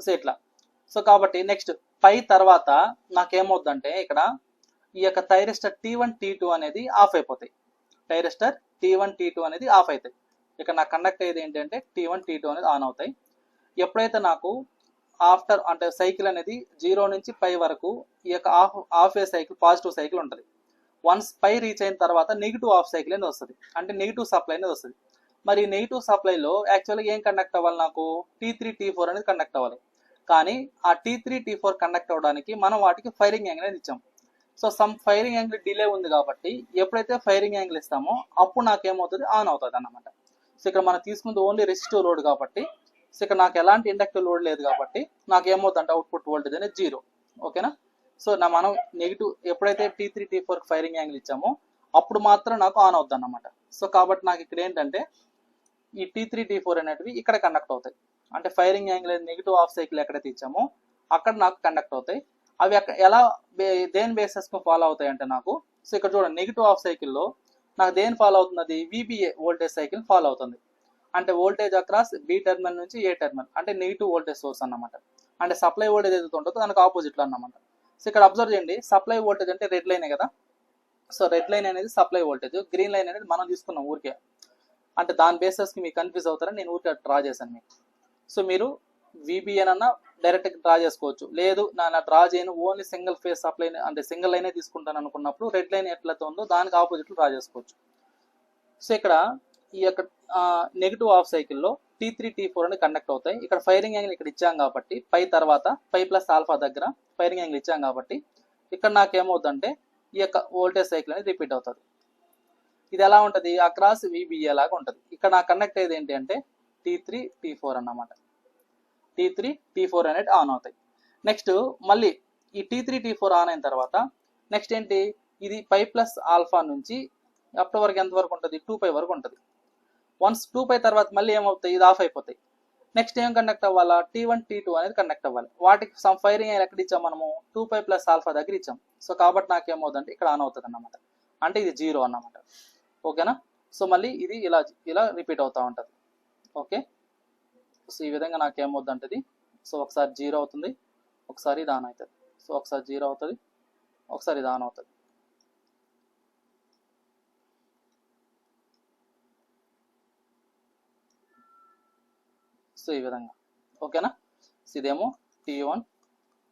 సో ఇట్లా. సో కాబట్టి నెక్స్ట్ పై తర్వాత నాకేమవుద్దంటే ఇక్కడ ఈ యొక్క థైరిస్టర్ T1 T2 అనేది ఆఫ్ అయిపోతాయి. థైరిస్టర్ T1 T2 అనేది ఆఫ్ అవుతాయి. ఇక్కడ నాకు కండక్ట్ అయ్యేది ఏంటంటే T1 T2 అనేది ఆన్ అవుతాయి. ఎప్పుడైతే నాకు ఆఫ్టర్ అంటే సైకిల్ అనేది 0 నుంచి పై వరకు ఈ యొక్క హాఫ్ ఏ సైకిల్ పాజిటివ్ సైకిల్ ఉంటుంది. వన్స్ పై రీచ్ అయిన తర్వాత నెగిటివ్ హాఫ్ సైకిల్ అనేది వస్తుంది, అంటే నెగిటివ్ సప్లై అనేది వస్తుంది. మరి నెగిటివ్ సప్లైలో యాక్చువల్గా ఏం కండక్ట్ అవ్వాలి? నాకు T3 T4 అనేది కండక్ట్ అవ్వాలి. కానీ ఆ T3 T4 కండక్ట్ అవ్వడానికి మనం వాటికి ఫైరింగ్ యాంగిల్ అనేది ఇచ్చాం. So some firing angle delay ఉంది కాబట్టి ఎప్పుడైతే ఫైరింగ్ యాంగిల్ ఇస్తామో అప్పుడు నాకేమవుతుంది? ఆన్ అవుతుంది అన్నమాట. సో ఇక్కడ మనం తీసుకుంది ఓన్లీ రెసిస్టివ్ లోడ్ కాబట్టి సో ఇక్కడ నాకు ఎలాంటి ఇండక్టివ్ లోడ్ లేదు కాబట్టి నాకు ఏమవుతుందంటే అవుట్పుట్ వోల్టేజ్ అనేది 0. ఓకేనా? సో మనం నెగిటివ్ ఎప్పుడైతే T3 T4 ఫైరింగ్ యాంగిల్ ఇచ్చామో అప్పుడు మాత్రం నాకు ఆన్ అవుతుంది అన్నమాట. సో కాబట్టి నాకు ఇక్కడ ఏంటంటే ఈ T3 T4 అనేటివి ఇక్కడ కండక్ట్ అవుతాయి. అంటే firing angle negative half cycle ఎక్కడైతే ఇచ్చామో అక్కడ నాకు కండక్ట్ అవుతాయి. అవి ఎలా దేని బేసిస్ ఫాలో అవుతాయి అంటే నాకు సో ఇక్కడ చూడండి, నెగిటివ్ హాఫ్ సైకిల్లో నాకు దేని ఫాలో అవుతుంది? అది VBA వోల్టేజ్ సైకిల్ ఫాలో అవుతుంది. అంటే వోల్టేజ్ అక్రాస్ B టెర్మినల్ నుంచి A టెర్మినల్, అంటే నెగిటివ్ వోల్టేజ్ సోర్స్ అన్నమాట. అంటే సప్లై వోల్టేజ్ ఏదైతే ఉంటుందో దానికి ఆపోజిట్లో అన్నమాట. సో ఇక్కడ అబ్జర్వ్ చేయండి, సప్లై వోల్టేజ్ అంటే రెడ్ లైనే కదా. సో రెడ్ లైన్ అనేది సప్లై వోల్టేజ్, గ్రీన్ లైన్ అనేది మనం తీసుకున్నాం ఊరికే. అంటే దాని బేసిస్కి మీకు కన్ఫ్యూజ్ అవుతారని నేను ఊరికే డ్రా చేశాను మీకు. సో మీరు VBN అన్న డైరెక్ట్గా డ్రా చేసుకోవచ్చు, లేదు నా డ్రా చేయను ఓన్లీ సింగిల్ ఫేజ్ సప్లై అంటే సింగిల్ లైనే తీసుకుంటాను అనుకున్నప్పుడు రెడ్ లైన్ ఎట్లయితే ఉందో దానికి ఆపోజిట్లో డ్రా చేసుకోవచ్చు. సో ఇక్కడ ఈ యొక్క నెగిటివ్ హాఫ్ సైకిల్లో T3 T4 అని కండక్ట్ అవుతాయి. ఇక్కడ ఫైరింగ్ యాంగిల్ ఇక్కడ ఇచ్చాం కాబట్టి పై తర్వాత పై ప్లస్ ఆల్ఫా దగ్గర ఫైరింగ్ యాంగిల్ ఇచ్చాం కాబట్టి ఇక్కడ నాకేమవుతుందంటే ఈ యొక్క వోల్టేజ్ సైకిల్ అనేది రిపీట్ అవుతుంది. ఇది ఎలా ఉంటుంది? అక్రాస్ VBA లాగా ఉంటుంది. ఇక్కడ నాకు కనెక్ట్ అయ్యేది ఏంటి అంటే T3 T4 అన్నమాట. T3 T4 అనేది ఆన్ అవుతాయి. నెక్స్ట్ మళ్ళీ ఈ T3 T4 ఆన్ అయిన తర్వాత నెక్స్ట్ ఏంటి? ఇది పై ప్లస్ ఆల్ఫా నుంచి అప్పటి వరకు ఎంత వరకు ఉంటుంది? 2π వరకు ఉంటుంది. వన్స్ 2π తర్వాత మళ్ళీ ఏమవుతాయి? ఇది ఆఫ్ అయిపోతాయి. నెక్స్ట్ ఏం కండక్ట్ అవ్వాలా? T1 T2 అనేది కండక్ట్ అవ్వాలి. వాటికి సమ్ ఫైరింగ్ యాంగిల్ ఎక్కడ ఇచ్చాం మనము? 2π ప్లస్ ఆల్ఫా దగ్గర ఇచ్చాం. సో కాబట్టి నాకేమవుతుందంటే ఇక్కడ ఆన్ అవుతుంది అన్నమాట. అంటే ఇది 0 అన్నమాట. ఓకేనా? సో మళ్ళీ ఇది ఇలా రిపీట్ అవుతూ ఉంటుంది. ఓకే, సో ఈ విధంగా నాకు ఏమవుతుందంటే ఇది సో ఒకసారి 0 అవుతుంది, ఒకసారి ఇది ఆన్ అవుతుంది. సో ఒకసారి 0 అవుతుంది, ఒకసారి ఇది ఆన్ అవుతుంది. సో ఈ విధంగా ఓకేనా. సో ఇదేమో T1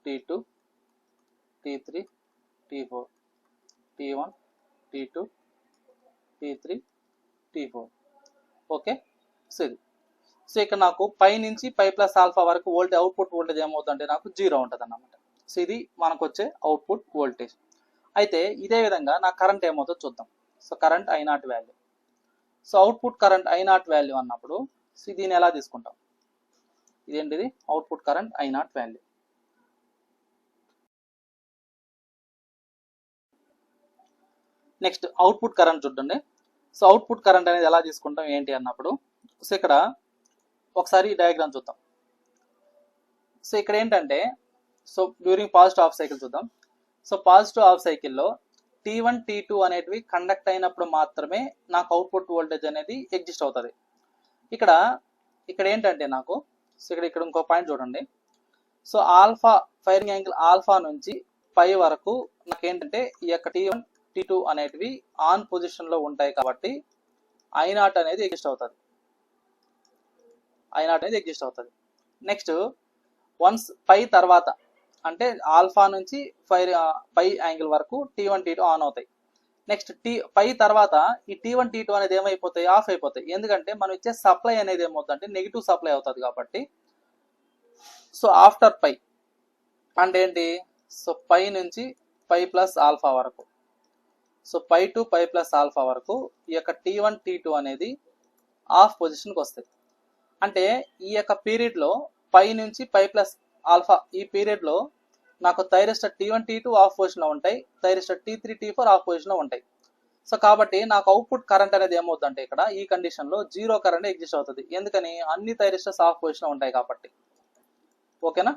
T2 T3 T4 T1 T2 T3 T4 okay. So ఇది సో ఇక్కడ నాకు పై నుంచి పై ప్లస్ ఆల్ఫా వరకు అవుట్పుట్ వోల్టేజ్ ఏమవుతుందంటే నాకు 0 ఉంటుంది అన్నమాట. సో ఇది మనకు వచ్చే అవుట్పుట్ వోల్టేజ్. అయితే ఇదే విధంగా నా కరెంట్ ఏమవుతుందో చూద్దాం. So current I0 value. So output current I0 value అన్నప్పుడు సో దీన్ని ఎలా తీసుకుంటాం, ఇదేంటిది output current I0 value. Next output current చూడండి. సో అవుట్పుట్ కరెంట్ అనేది ఎలా తీసుకుంటాం ఏంటి అన్నప్పుడు సో ఇక్కడ ఒకసారి ఈ డయాగ్రామ్ చూద్దాం. సో ఇక్కడ ఏంటంటే so during positive half cycle చూద్దాం. సో పాజిటివ్ హాఫ్ సైకిల్లో T1 T2 అనేటివి కండక్ట్ అయినప్పుడు మాత్రమే నాకు అవుట్పుట్ వోల్టేజ్ అనేది ఎగ్జిస్ట్ అవుతుంది. ఇక్కడ ఏంటంటే నాకు సో ఇక్కడ ఇంకో పాయింట్ చూడండి. So alpha firing angle alpha నుంచి పై వరకు నాకు ఏంటంటే ఈ యొక్క T1 T2 అనేటివి ఆన్ పొజిషన్ లో ఉంటాయి కాబట్టి I0 అనేది ఎగ్జిస్ట్ అవుతుంది. నెక్స్ట్ వన్స్ పై తర్వాత అంటే ఆల్ఫా నుంచి పై యాంగిల్ వరకు T1 T2 ఆన్ అవుతాయి. నెక్స్ట్ పై తర్వాత ఈ T1 T2 అనేది ఏమైపోతాయి, ఆఫ్ అయిపోతాయి. ఎందుకంటే మనం ఇచ్చే సప్లై అనేది ఏమవుతుందంటే నెగిటివ్ సప్లై అవుతుంది కాబట్టి. సో ఆఫ్టర్ పై అంటే ఏంటి, సో పై నుంచి పై ప్లస్ ఆల్ఫా వరకు, so pi to pi plus alpha వరకు ఈ యొక్క T1 T2 అనేది ఆఫ్ పొజిషన్కి వస్తాయి. అంటే ఈ యొక్క పీరియడ్లో పై నుంచి పై ప్లస్ ఆల్ఫా ఈ పీరియడ్లో నాకు థైరిస్టర్ T1 T2 ఆఫ్ పొజిషన్లో ఉంటాయి, థైరిస్టర్ T3 T4 ఆఫ్ పొజిషన్లో ఉంటాయి. సో కాబట్టి నాకు అవుట్పుట్ కరెంట్ అనేది ఏమవుతుందంటే ఇక్కడ ఈ కండిషన్లో 0 కరెంట్ ఎగ్జిస్ట్ అవుతుంది. ఎందుకని, అన్ని థైరిస్టర్స్ ఆఫ్ పొజిషన్లో ఉంటాయి కాబట్టి. ఓకేనా.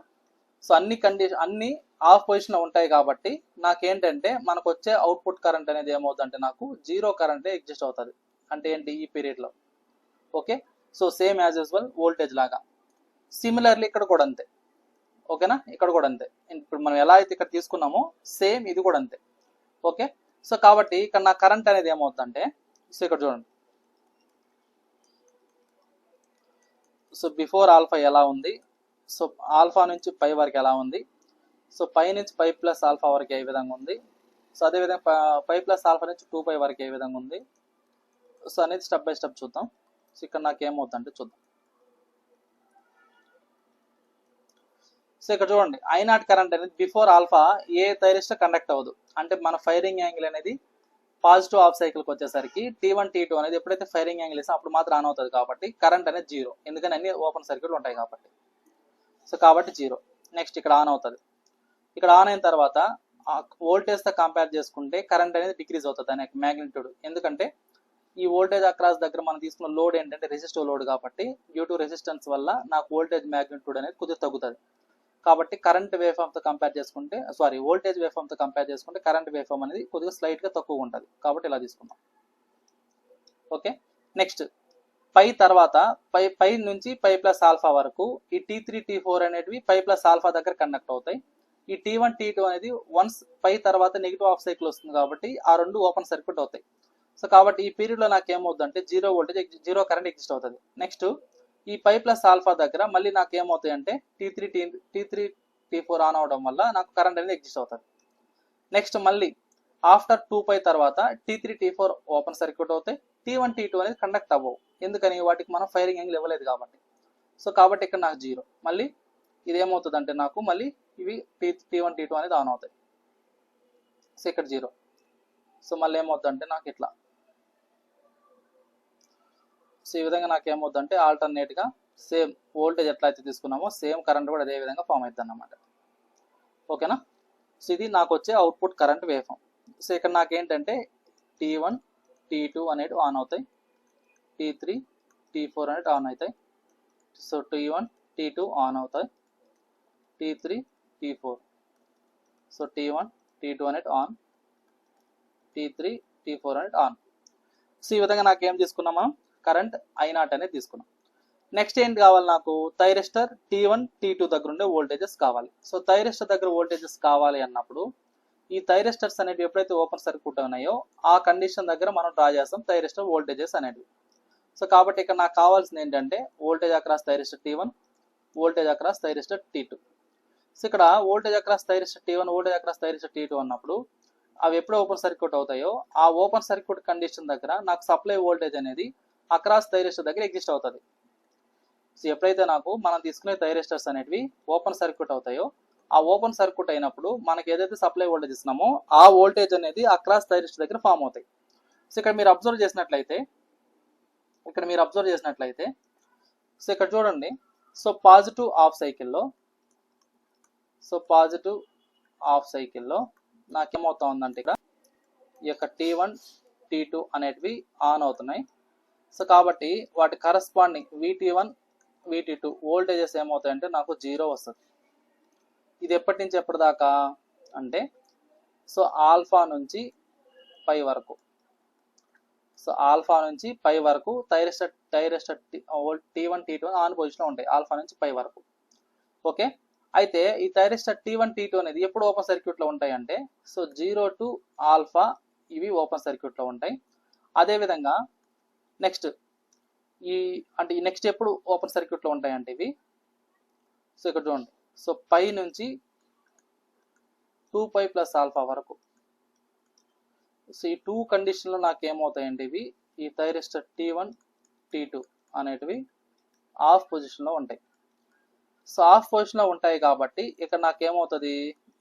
సో అన్ని ఆఫ్ పొజిషన్లో ఉంటాయి కాబట్టి నాకేంటంటే మనకు వచ్చే అవుట్పుట్ కరెంట్ అనేది ఏమవుతుందంటే నాకు 0 కరెంటే ఎగ్జిస్ట్ అవుతుంది. అంటే ఏంటి, ఈ పీరియడ్లో. Okay. So same as usual voltage లాగా సిమిలర్లీ ఇక్కడ కూడా అంతే. ఓకేనా, ఇక్కడ కూడా అంతే. ఇప్పుడు మనం ఎలా అయితే ఇక్కడ తీసుకున్నామో సేమ్ ఇది కూడా అంతే. ఓకే. సో కాబట్టి ఇక్కడ నా కరెంట్ అనేది ఏమవుతుందంటే సో ఇక్కడ చూడండి. సో బిఫోర్ ఆల్ఫా ఎలా ఉంది, సో ఆల్ఫా నుంచి పై వరకు ఎలా ఉంది, సో పై నుంచి పై ప్లస్ ఆల్ఫా వరకు ఏ విధంగా ఉంది, సో అదేవిధంగా పై ప్లస్ ఆల్ఫా నుంచి 2π వరకు ఏ విధంగా ఉంది, సో అనేది స్టెప్ బై స్టెప్ చూద్దాం. సో ఇక్కడ నాకు ఏమవుతుందంటే చూద్దాం. సో ఇక్కడ చూడండి, I0 కరెంట్ అనేది బిఫోర్ ఆల్ఫా ఏ థైరిస్టర్ కండక్ట్ అవ్వదు. అంటే మన ఫైరింగ్ యాంగిల్ అనేది పాజిటివ్ హాఫ్ సైకిల్కి వచ్చేసరికి T1 T2 అనేది ఎప్పుడైతే ఫైరింగ్ యాంగిల్ ఇస్తే అప్పుడు మాత్రం ఆన్ అవుతుంది కాబట్టి కరెంట్ అనేది 0, ఎందుకని అన్ని ఓపెన్ సర్క్యూట్లు ఉంటాయి కాబట్టి. సో కాబట్టి 0. నెక్స్ట్ ఇక్కడ ఆన్ అవుతుంది. ఇక్కడ ఆన్ అయిన తర్వాత వోల్టేజ్తో కంపేర్ చేసుకుంటే కరెంట్ అనేది డిక్రీజ్ అవుతుంది అనే మ్యాగ్నిట్యూడ్. ఎందుకంటే ఈ వోల్టేజ్ అక్రాస్ దగ్గర మనం తీసుకున్న లోడ్ ఏంటంటే రెసిస్టివ్ లోడ్ కాబట్టి డ్యూ టు రెసిస్టెన్స్ వల్ల నాకు వోల్టేజ్ మ్యాగ్నిట్యూడ్ అనేది కొద్దిగా తగ్గుతుంది. కాబట్టి కరెంట్ వేవ్ ఫామ్తో కంపేర్ చేసుకుంటే వోల్టేజ్ వేవ్ ఫామ్తో కంపేర్ చేసుకుంటే కరెంట్ వేవ్ ఫామ్ అనేది కొద్దిగా స్లైట్గా తక్కువ ఉంటుంది కాబట్టి ఇలా తీసుకుందాం. ఓకే. నెక్స్ట్ పై తర్వాత పై నుంచి పై ప్లస్ ఆల్ఫా వరకు ఈ T3 T4 అనేటివి పై ప్లస్ ఆల్ఫా దగ్గర కండక్ట్ అవుతాయి. ఈ T1 T2 అనేది వన్స్ పై తర్వాత నెగిటివ్ హాఫ్ సైకిల్ వస్తుంది కాబట్టి ఆ రెండు ఓపెన్ సర్క్యూట్ అవుతాయి. సో కాబట్టి ఈ పీరియడ్లో నాకు ఏమవుతుందంటే 0 వోల్టేజ్ 0 కరెంట్ ఎగ్జిస్ట్ అవుతుంది. నెక్స్ట్ ఈ పై ప్లస్ ఆల్ఫా దగ్గర మళ్ళీ నాకు ఏమవుతాయి అంటే T3 T4 ఆన్ అవడం వల్ల నాకు కరెంట్ అనేది ఎగ్జిస్ట్ అవుతుంది. నెక్స్ట్ మళ్ళీ ఆఫ్టర్ 2π తర్వాత T3 T4 ఓపెన్ సర్క్యూట్ అవుతాయి. T1 T2 అనేది కండక్ట్ అవ్వవు, ఎందుకని వాటికి మనం ఫైరింగ్ యాంగిల్ ఇవ్వలేదు కాబట్టి. సో కాబట్టి ఇక్కడ నాకు 0. మళ్ళీ ఇది ఏమవుతుంది అంటే నాకు మళ్ళీ ఇవి T1 T2 అనేది ఆన్ అవుతాయి. సో ఇక్కడ 0. సో మళ్ళీ ఏమవుతుంది అంటే నాకు ఇట్లా. సో ఈ విధంగా నాకు ఏమవుతుంది అంటే ఆల్టర్నేట్గా సేమ్ వోల్టేజ్ ఎట్లా అయితే తీసుకున్నామో సేమ్ కరెంట్ కూడా అదే విధంగా ఫామ్ అవుతుంది అన్నమాట. ఓకేనా. సో ఇది నాకు వచ్చే output current waveform. So ఇక్కడ నాకేంటంటే T1 T2 అనేవి ఆన్ అవుతాయి, T3 T4 అనేవి ఆన్ అవుతాయి. సో T1 T2 ఆన్ అవుతాయి, T3 T4. So T1 T2 అనేది ఆన్, T3 T4 అనేది ఆన్. సో ఈ విధంగా నాకేం తీసుకున్నాం మనం, కరెంట్ I0 అనేది తీసుకున్నాం. నెక్స్ట్ ఏంటి కావాలి నాకు, థైరిస్టర్ T1 T2 దగ్గర ఉండే వోల్టేజెస్ కావాలి. సో థైరిస్టర్ దగ్గర వోల్టేజెస్ కావాలి అన్నప్పుడు ఈ థైరిస్టర్స్ అనేవి ఎప్పుడైతే ఓపెన్ సర్క్యూట్ ఉన్నాయో ఆ కండిషన్ దగ్గర మనం డ్రా చేస్తాం థైరిస్టర్ వోల్టేజెస్ అనేవి. సో కాబట్టి ఇక్కడ నాకు కావాల్సింది ఏంటంటే voltage across thyristor T1, voltage across thyristor T2. So ఇక్కడ voltage across thyristor T1, voltage across thyristor T2 అన్నప్పుడు అవి ఎప్పుడు ఓపెన్ సర్క్యూట్ అవుతాయో ఆ ఓపెన్ సర్క్యూట్ కండిషన్ దగ్గర నాకు సప్లై వోల్టేజ్ అనేది అక్రాస్ థైరిస్టర్ దగ్గర ఎగ్జిస్ట్ అవుతుంది. సో ఎప్పుడైతే నాకు మనం తీసుకునే థైరిస్టర్స్ అనేవి ఓపెన్ సర్క్యూట్ అవుతాయో ఆ ఓపెన్ సర్క్యూట్ అయినప్పుడు మనకి ఏదైతే సప్లై వోల్టేజ్ ఇస్తున్నామో ఆ వోల్టేజ్ అనేది అక్రాస్ థైరిస్టర్ దగ్గర ఫామ్ అవుతాయి. సో ఇక్కడ మీరు అబ్జర్వ్ చేసినట్లయితే సో ఇక్కడ చూడండి, సో పాజిటివ్ హాఫ్ సైకిల్లో నాకేమవుతా ఉందంటే ఇక్కడ ఈ యొక్క T1 T2 అనేటివి ఆన్ అవుతున్నాయి. సో కాబట్టి వాటి కరస్పాండింగ్ VT1 VT2 వోల్టేజెస్ ఏమవుతాయంటే నాకు 0 వస్తుంది. ఇది ఎప్పటి నుంచి ఎప్పటిదాకా అంటే సో ఆల్ఫా నుంచి పై వరకు, థైరిస్టర్ T1 T2 ఆన్ పొజిషన్లో ఉంటాయి ఆల్ఫా నుంచి పై వరకు. ఓకే, అయితే ఈ థైరిస్టర్ T1 T2 అనేది ఎప్పుడు ఓపెన్ సర్క్యూట్లో ఉంటాయి అంటే సో 0 to ఆల్ఫా ఇవి ఓపెన్ సర్క్యూట్లో ఉంటాయి. అదేవిధంగా నెక్స్ట్ నెక్స్ట్ ఎప్పుడు ఓపెన్ సర్క్యూట్లో ఉంటాయి అంటే ఇవి సో ఇక్కడ చూడండి, సో పై నుంచి 2π ప్లస్ ఆల్ఫా వరకు. సో ఈ 2 కండిషన్లో నాకు ఏమవుతాయంటే ఇవి ఈ థైరిస్టర్ T1 T2 అనేటివి ఆఫ్ పొజిషన్లో ఉంటాయి. సో ఆఫ్ పొజిషన్లో ఉంటాయి కాబట్టి ఇక్కడ నాకేమవుతుంది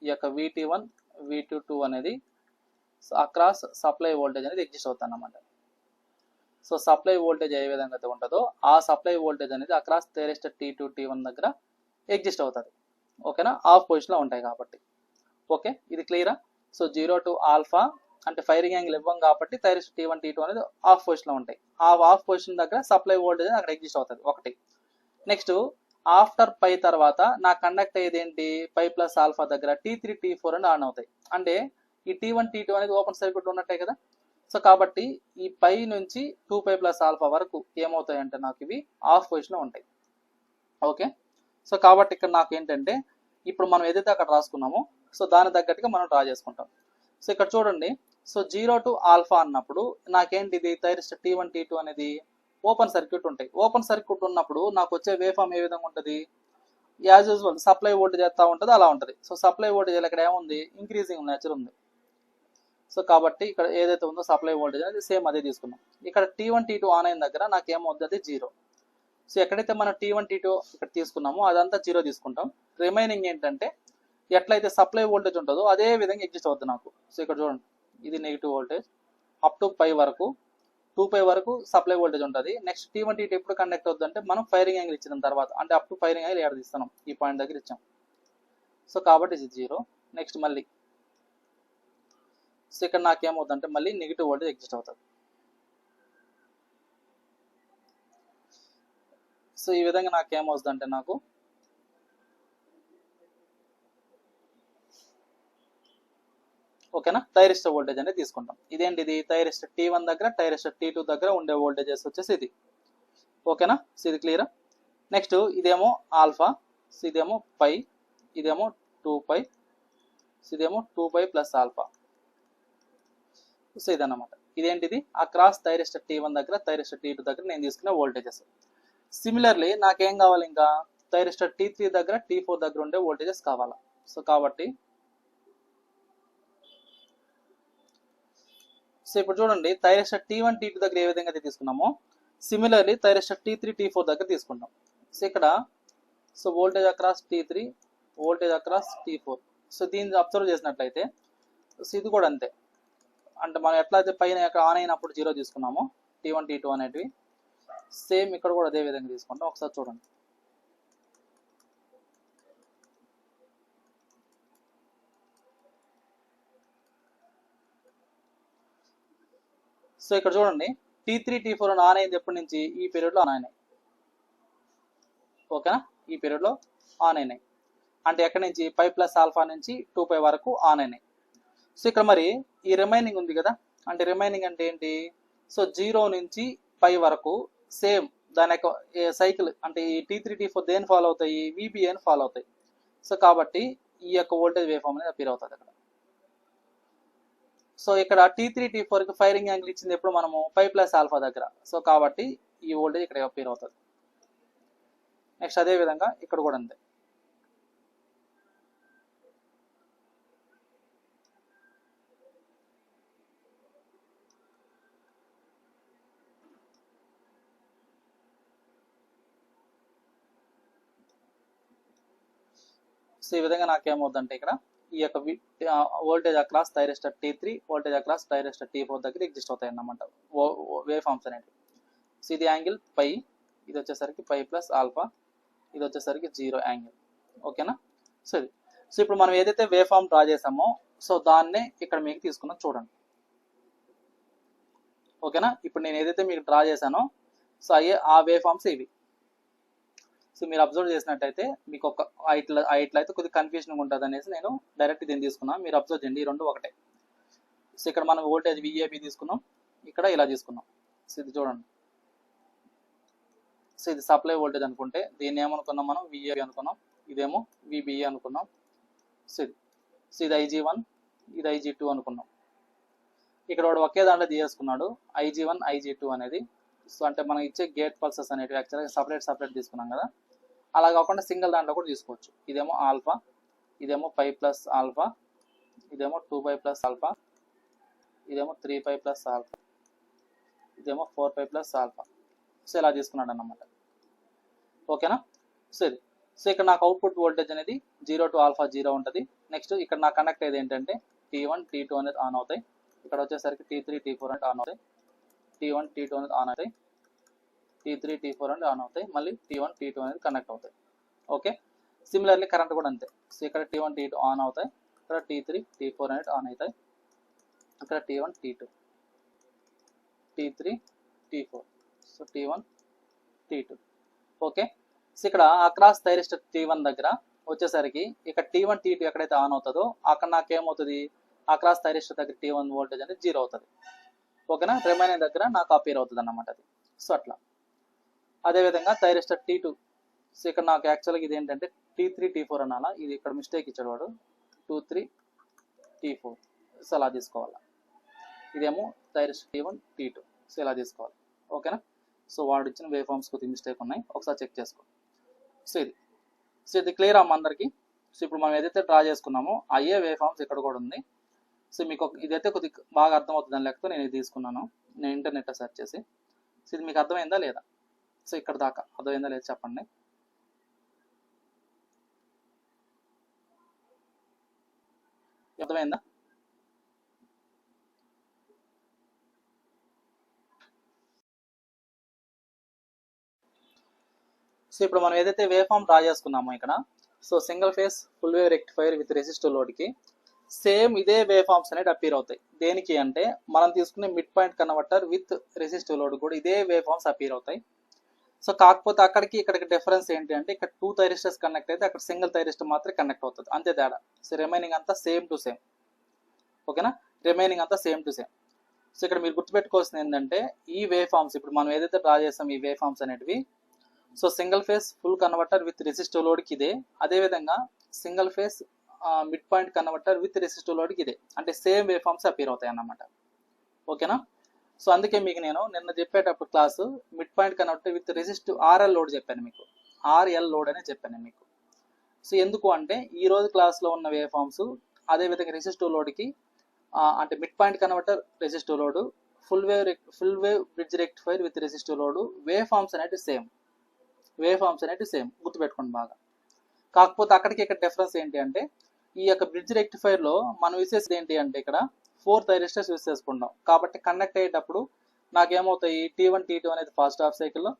ఈ యొక్క VT1 VT2 అనేది అక్రాస్ సప్లై వోల్టేజ్ అనేది ఎగ్జిస్ట్ అవుతుంది అన్నమాట. సో సప్లై వోల్టేజ్ ఏ విధంగా అయితే ఉంటుందో ఆ సప్లై వోల్టేజ్ అనేది అక్రాస్ థైరిస్టర్ T2 T1 దగ్గర ఎగ్జిస్ట్ అవుతుంది. ఓకేనా, ఆఫ్ పొజిషన్లో ఉంటాయి కాబట్టి. ఓకే, ఇది క్లియరా? సో 0 to ఆల్ఫా అంటే ఫైరింగ్ యాంగిల్ ఇవ్వం కాబట్టి థైరిస్టర్ T1 T2 అనేది ఆఫ్ పొజిషన్లో ఉంటాయి. ఆ ఆఫ్ పొజిషన్ దగ్గర సప్లై వోల్టేజ్ అక్కడ ఎగ్జిస్ట్ అవుతుంది ఒకటి. నెక్స్ట్ ఆఫ్టర్ పై తర్వాత నా కండక్ట్ అయ్యేది ఏంటి, పై ప్లస్ ఆల్ఫా దగ్గర T3 T4 అని ఆన్ అవుతాయి. అంటే ఈ T1 T2 అనేది ఓపెన్ సర్క్యూట్ ఉన్నట్టే కదా. సో కాబట్టి ఈ పై నుంచి 2π ప్లస్ ఆల్ఫా వరకు ఏమవుతాయంటే నాకు ఇవి ఆఫ్ పొజిషన్లో ఉంటాయి. ఓకే, సో కాబట్టి ఇక్కడ నాకు ఏంటంటే ఇప్పుడు మనం ఏదైతే అక్కడ రాసుకున్నామో సో దాని తగ్గట్టుగా మనం డ్రా చేసుకుంటాం. సో ఇక్కడ చూడండి, సో 0 to ఆల్ఫా అన్నప్పుడు నాకేంటి ఇది థైరిస్టర్ T1 T2 అనేది ఓపెన్ సర్క్యూట్ ఉంటాయి. ఓపెన్ సర్క్యూట్ ఉన్నప్పుడు నాకు వచ్చే వేవ్ ఫామ్ ఏ విధంగా ఉంటుంది, యాజ్ యూజువల్ సప్లై వోల్టేజ్ ఎత్తా ఉంటుంది అలా ఉంటుంది. సో సప్లై వోల్టేజ్ ఇక్కడ ఏముంది, ఇంక్రీజింగ్ నేచర్ ఉంది. సో కాబట్టి ఇక్కడ ఏదైతే ఉందో సప్లై వోల్టేజ్ అనేది సేమ్ అదే తీసుకున్నాం. ఇక్కడ T1 T2 ఆన్ అయిన దగ్గర నాకు ఏమవుతుంది, అది 0. సో ఎక్కడైతే మనం T1 T2 ఇక్కడ తీసుకున్నామో అదంతా 0 తీసుకుంటాం. రిమైనింగ్ ఏంటంటే ఎట్లయితే సప్లై వోల్టేజ్ ఉంటుందో అదే విధంగా ఎగ్జిస్ట్ అవుతుంది నాకు. సో ఇక్కడ చూడండి, ఇది negative voltage up to pi వరకు 2π వరకు సప్లై వోల్టేజ్ ఉంటుంది. నెక్స్ట్ T1 T2 ఎప్పుడు కనెక్ట్ అవుతుంది అంటే మనం ఫైరింగ్ యాంగిల్ ఇచ్చిన తర్వాత, అంటే అప్ టు ఫైరింగ్ యాంగిల్ ఎక్కడ తీస్తున్నాం ఈ పాయింట్ దగ్గర ఇచ్చాం. సో కాబట్టి ఇది 0. నెక్స్ట్ మళ్ళీ సో ఇక్కడ నాకేమవుతుంది అంటే మళ్ళీ నెగిటివ్ వోల్టేజ్ ఎగ్జిస్ట్ అవుతుంది. సో ఈ విధంగా నాకేమవుతుంది అంటే నాకు ఓకేనా థైరిస్టర్ వోల్టేజ్ అనేది తీసుకుంటాం. ఇదేంటిది థైరిస్టర్ T1 దగ్గర థైరిస్టర్ T2 దగ్గర ఉండే వోల్టేజెస్ వచ్చేసి ఇది. ఓకేనా, సో ఇది క్లియరా? నెక్స్ట్ ఇదేమో ఆల్ఫా, సో ఇదేమో పై, ఇదేమో 2π, సో ఇదేమో 2π ప్లస్ ఆల్ఫా. సో ఇదన్నమాట. ఇదేంటిది అక్రాస్ థైరిస్టర్ T1 దగ్గర థైరిస్టర్ T2 దగ్గర నేను తీసుకునే వోల్టేజెస్. సిమిలర్లీ నాకేం కావాలి, ఇంకా థైరిస్టర్ T3 దగ్గర T4 దగ్గర ఉండే వోల్టేజెస్ కావాలా. సో కాబట్టి సో ఇప్పుడు చూడండి, థైరిస్టర్ T1 T2 దగ్గర ఏ విధంగా అయితే తీసుకున్నామో సిమిలర్లీ థైరిస్టర్ T3 T4 దగ్గర తీసుకుంటాం. సో ఇక్కడ so voltage across T3, voltage across T4. So దీన్ని అబ్జర్వ్ చేసినట్లయితే సో ఇది కూడా అంతే. అంటే మనం ఎట్లయితే పైన ఆన్ అయినప్పుడు 0 తీసుకున్నామో T1 T2 అనేటివి సేమ్ ఇక్కడ కూడా అదే విధంగా తీసుకుంటాం. ఒకసారి చూడండి, సో ఇక్కడ చూడండి T3 T4 అని ఆన్ అయింది ఎప్పటి నుంచి, ఈ పీరియడ్లో ఆన్ అయినాయి. ఓకేనా, ఈ పీరియడ్లో ఆన్ అయినాయి. అంటే ఎక్కడి నుంచి పై ప్లస్ ఆల్ఫా నుంచి 2π వరకు ఆన్ అయినాయి. సో ఇక్కడ మరి ఈ రిమైనింగ్ ఉంది కదా, అంటే రిమైనింగ్ అంటే ఏంటి, సో 0 నుంచి π వరకు సేమ్ దాని యొక్క సైకిల్ అంటే ఈ T3 T4 దేని ఫాలో అవుతాయి, VBAని ఫాలో అవుతాయి. సో కాబట్టి ఈ యొక్క వోల్టేజ్ వేవ్ ఫామ్ అనేది అపీర్ అవుతుంది అక్కడ. సో ఇక్కడ T3 T4కి ఫైరింగ్ యాంగిల్ ఇచ్చింది ఎప్పుడు మనము π ప్లస్ ఆల్ఫా దగ్గర. సో కాబట్టి ఈ వోల్టేజ్ ఇక్కడ అపీర్ అవుతుంది. నెక్స్ట్ అదే విధంగా ఇక్కడ కూడా అంతే. సో ఈ విధంగా నాకేమవుతుందంటే ఇక్కడ ఈ యొక్క voltage across thyristor T3, voltage across thyristor T4 దగ్గర ఎగ్జిస్ట్ అవుతాయి అన్నమాట వేవ్ ఫామ్స్ అనేవి. సో ఇది యాంగిల్ π, ఇది వచ్చేసరికి π ప్లస్ ఆల్ఫా, ఇది వచ్చేసరికి 0 యాంగిల్. ఓకేనా. సో ఇప్పుడు మనం ఏదైతే వేవ్ ఫామ్ డ్రా చేసామో సో దాన్నే ఇక్కడ మీకు తీసుకున్నాం చూడండి. ఓకేనా. ఇప్పుడు నేను ఏదైతే మీకు డ్రా చేశానో సో అయ్యే ఆ వేవ్ ఫామ్స్ ఇవి. సో మీరు అబ్జర్వ్ చేసినట్టయితే మీకు ఒక ఇట్లా అయితే కొద్దిగా కన్ఫ్యూజన్ ఉంటుంది అనేసి నేను డైరెక్ట్ దీన్ని తీసుకున్నాను. మీరు అబ్జర్వ్ చేయండి, ఈ రెండు ఒకటే. సో ఇక్కడ మనం వోల్టేజ్ VAB తీసుకున్నాం, ఇక్కడ ఇలా తీసుకున్నాం. సో ఇది చూడండి. సో ఇది సప్లై వోల్టేజ్ అనుకుంటే దీన్ని ఏమనుకున్నాం మనం, VAB అనుకున్నాం, ఇదేమో VBA అనుకున్నాం. సో ఇది IG1, ఇది IG2 అనుకున్నాం. ఇక్కడ వాడు ఒకే దాంట్లో తీసుకున్నాడు IG1 IG2 అనేది. సో అంటే మనం ఇచ్చే గేట్ పల్సెస్ అనేవి యాక్చువల్గా సపరేట్ తీసుకున్నాం కదా, అలా కాకుండా సింగిల్ దాంట్లో కూడా తీసుకోవచ్చు. ఇదేమో ఆల్ఫా, ఇదేమో π ప్లస్ ఆల్ఫా, ఇదేమో 2π ప్లస్ ఆల్ఫా, ఇదేమో 3π ప్లస్ ఆల్ఫా, ఇదేమో 4π ప్లస్ ఆల్ఫా. సో ఇలా తీసుకున్నాడు అన్నమాట. ఓకేనా. సో ఇక్కడ నాకు అవుట్పుట్ వోల్టేజ్ అనేది 0 to ఆల్ఫా 0 ఉంటుంది. నెక్స్ట్ ఇక్కడ నాకు కనెక్ట్ అయ్యేది ఏంటంటే T1 T2 అనేది ఆన్ అవుతాయి, ఇక్కడ వచ్చేసరికి T3 T4 అనేది ఆన్ అవుతాయి, T1 T2 అనేది ఆన్ అవుతాయి, T3 T4 అనేది ఆన్ అవుతాయి, మళ్ళీ T1 T2 అనేది కనెక్ట్ అవుతాయి. ఓకే. సిమిలర్లీ కరెంట్ కూడా అంతే. సో ఇక్కడ T1 T2 ఆన్ అవుతాయి, ఇక్కడ T3 T4 అనేది ఆన్ అవుతాయి, ఇక్కడ T1 T2 T3 T4, so T1 T2. Okay. So ఇక్కడ అక్రాస్ థైరిస్టర్ T1 దగ్గర వచ్చేసరికి ఇక్కడ T1 T2 ఎక్కడైతే ఆన్ అవుతుందో అక్కడ నాకేమవుతుంది, అక్రాస్ థైరిస్టర్ దగ్గర T1 వోల్టేజ్ అనేది 0 అవుతుంది. ఓకేనా. రిమైనింగ్ దగ్గర నాకు అపీర్ అవుతుంది అన్నమాట అది. సో అట్లా అదేవిధంగా థైరిస్టర్ T2. సో ఇక్కడ నాకు యాక్చువల్గా ఇది ఏంటంటే T3 T4 అనాలా, ఇది ఇక్కడ మిస్టేక్ ఇచ్చాడు వాడు, 2 3 T4. సో అలా తీసుకోవాలి. ఇదేమో థైరిస్టర్ T1 T2. సో ఇలా తీసుకోవాలి. ఓకేనా. సో వాడు ఇచ్చిన వేవ్ ఫామ్స్ కొద్దిగా మిస్టేక్ ఉన్నాయి, ఒకసారి చెక్ చేసుకో. సో ఇది క్లియర్ అమ్మ అందరికి. సో ఇప్పుడు మనం ఏదైతే డ్రా చేసుకున్నామో అయ్యే వేవ్ ఫామ్స్ ఇక్కడ కూడా ఉంది. సో మీకు ఇదైతే కొద్దిగా బాగా అర్థమవుతుందని లేకపోతే నేను ఇది తీసుకున్నాను, నేను ఇంటర్నెట్లో సెర్చ్ చేసి. సో ఇది మీకు అర్థమైందా లేదా, సో ఇక్కడ దాకా అర్థమైందా లేదా చెప్పండి. అర్థమైందా. సో ఇప్పుడు మనం ఏదైతే వేవ్ ఫామ్ డ్రా చేసుకున్నామో ఇక్కడ, so single phase full wave rectifier with resistive లోడ్కి సేమ్ ఇదే వేవ్ ఫామ్స్ అనేవి అపీర్ అవుతాయి. దేనికి అంటే మనం తీసుకునే mid point converter with resistive load కూడా ఇదే వేవ్ ఫామ్స్ అపీర్ అవుతాయి. సో కాకపోతే అక్కడికి ఇక్కడికి డిఫరెన్స్ ఏంటి అంటే ఇక్కడ 2 థైరిస్టర్స్ కనెక్ట్ అయితే అక్కడ సింగిల్ థైరిస్టర్ మాత్రమే కనెక్ట్ అవుతుంది, అంతే తేడా. సో రిమైనింగ్ అంతా సేమ్ టు సేమ్. ఓకేనా. రిమైనింగ్ అంతా సేమ్ టు సేమ్. సో ఇక్కడ మీరు గుర్తుపెట్టుకోవాల్సింది ఏంటంటే ఈ వేవ్ ఫామ్స్ ఇప్పుడు మనం ఏదైతే డ్రా చేస్తాం ఈ వేవ్ ఫామ్స్ అనేటివి, so single phase full converter with resistive లోడ్కి ఇదే, అదేవిధంగా single phase mid point converter with resistive లోడ్కి ఇదే, అంటే సేమ్ వేవ్ ఫామ్స్ అపీర్ అవుతాయి అన్నమాట. ఓకేనా. సో అందుకే మీకు నేను నిన్న చెప్పేటప్పుడు class mid point converter with resistive RL load చెప్పాను మీకు, RL లోడ్ అనే చెప్పాను మీకు. సో ఎందుకు అంటే ఈ రోజు క్లాస్లో ఉన్న వేవ్ ఫామ్స్ అదేవిధంగా రెసిస్టివ్ లోడ్కి అంటే mid point converter resistive load full wave bridge rectifier with resistive load wave forms అనేవి సేమ్, గుర్తుపెట్టుకోండి బాగా. కాకపోతే అక్కడికి ఇక్కడ డిఫరెన్స్ ఏంటి అంటే ఈ యొక్క బ్రిడ్జ్ రెక్టిఫైర్లో మనం యూస్ చేసేది ఏంటి అంటే ఇక్కడ 4 థైరిస్టర్స్ యూస్ చేసుకుంటాం కాబట్టి కనెక్ట్ అయ్యేటప్పుడు నాకేమవుతాయి T1 T2 అనేది ఫస్ట్ హాఫ్ సైకిల్లో,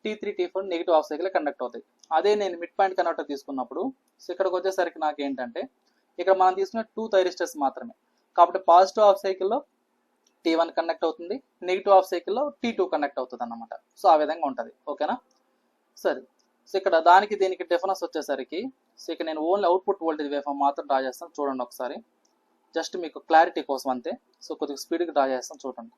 T3 T4 negative half cycle connect అవుతాయి. అదే నేను మిడ్ పాయింట్ కన్వర్టర్ తీసుకున్నప్పుడు సో ఇక్కడికి వచ్చేసరికి నాకు ఏంటంటే ఇక్కడ మనం తీసుకున్న 2 థైరిస్టర్స్ మాత్రమే కాబట్టి పాజిటివ్ హాఫ్ సైకిల్లో T1 కనెక్ట్ అవుతుంది, నెగిటివ్ హాఫ్ సైకిల్లో T2 కనెక్ట్ అవుతుంది అన్నమాట. సో ఆ విధంగా ఉంటుంది. ఓకేనా. సరే. సో ఇక్కడ దానికి దీనికి డిఫరెన్స్ వచ్చేసరికి సో ఇక్కడ నేను only output voltage waveform మాత్రం డ్రా చేస్తాను చూడండి ఒకసారి, జస్ట్ మీకు క్లారిటీ కోసం అంతే. సో కొద్దిగా స్పీడ్గా డ్రా చేస్తాను చూడండి.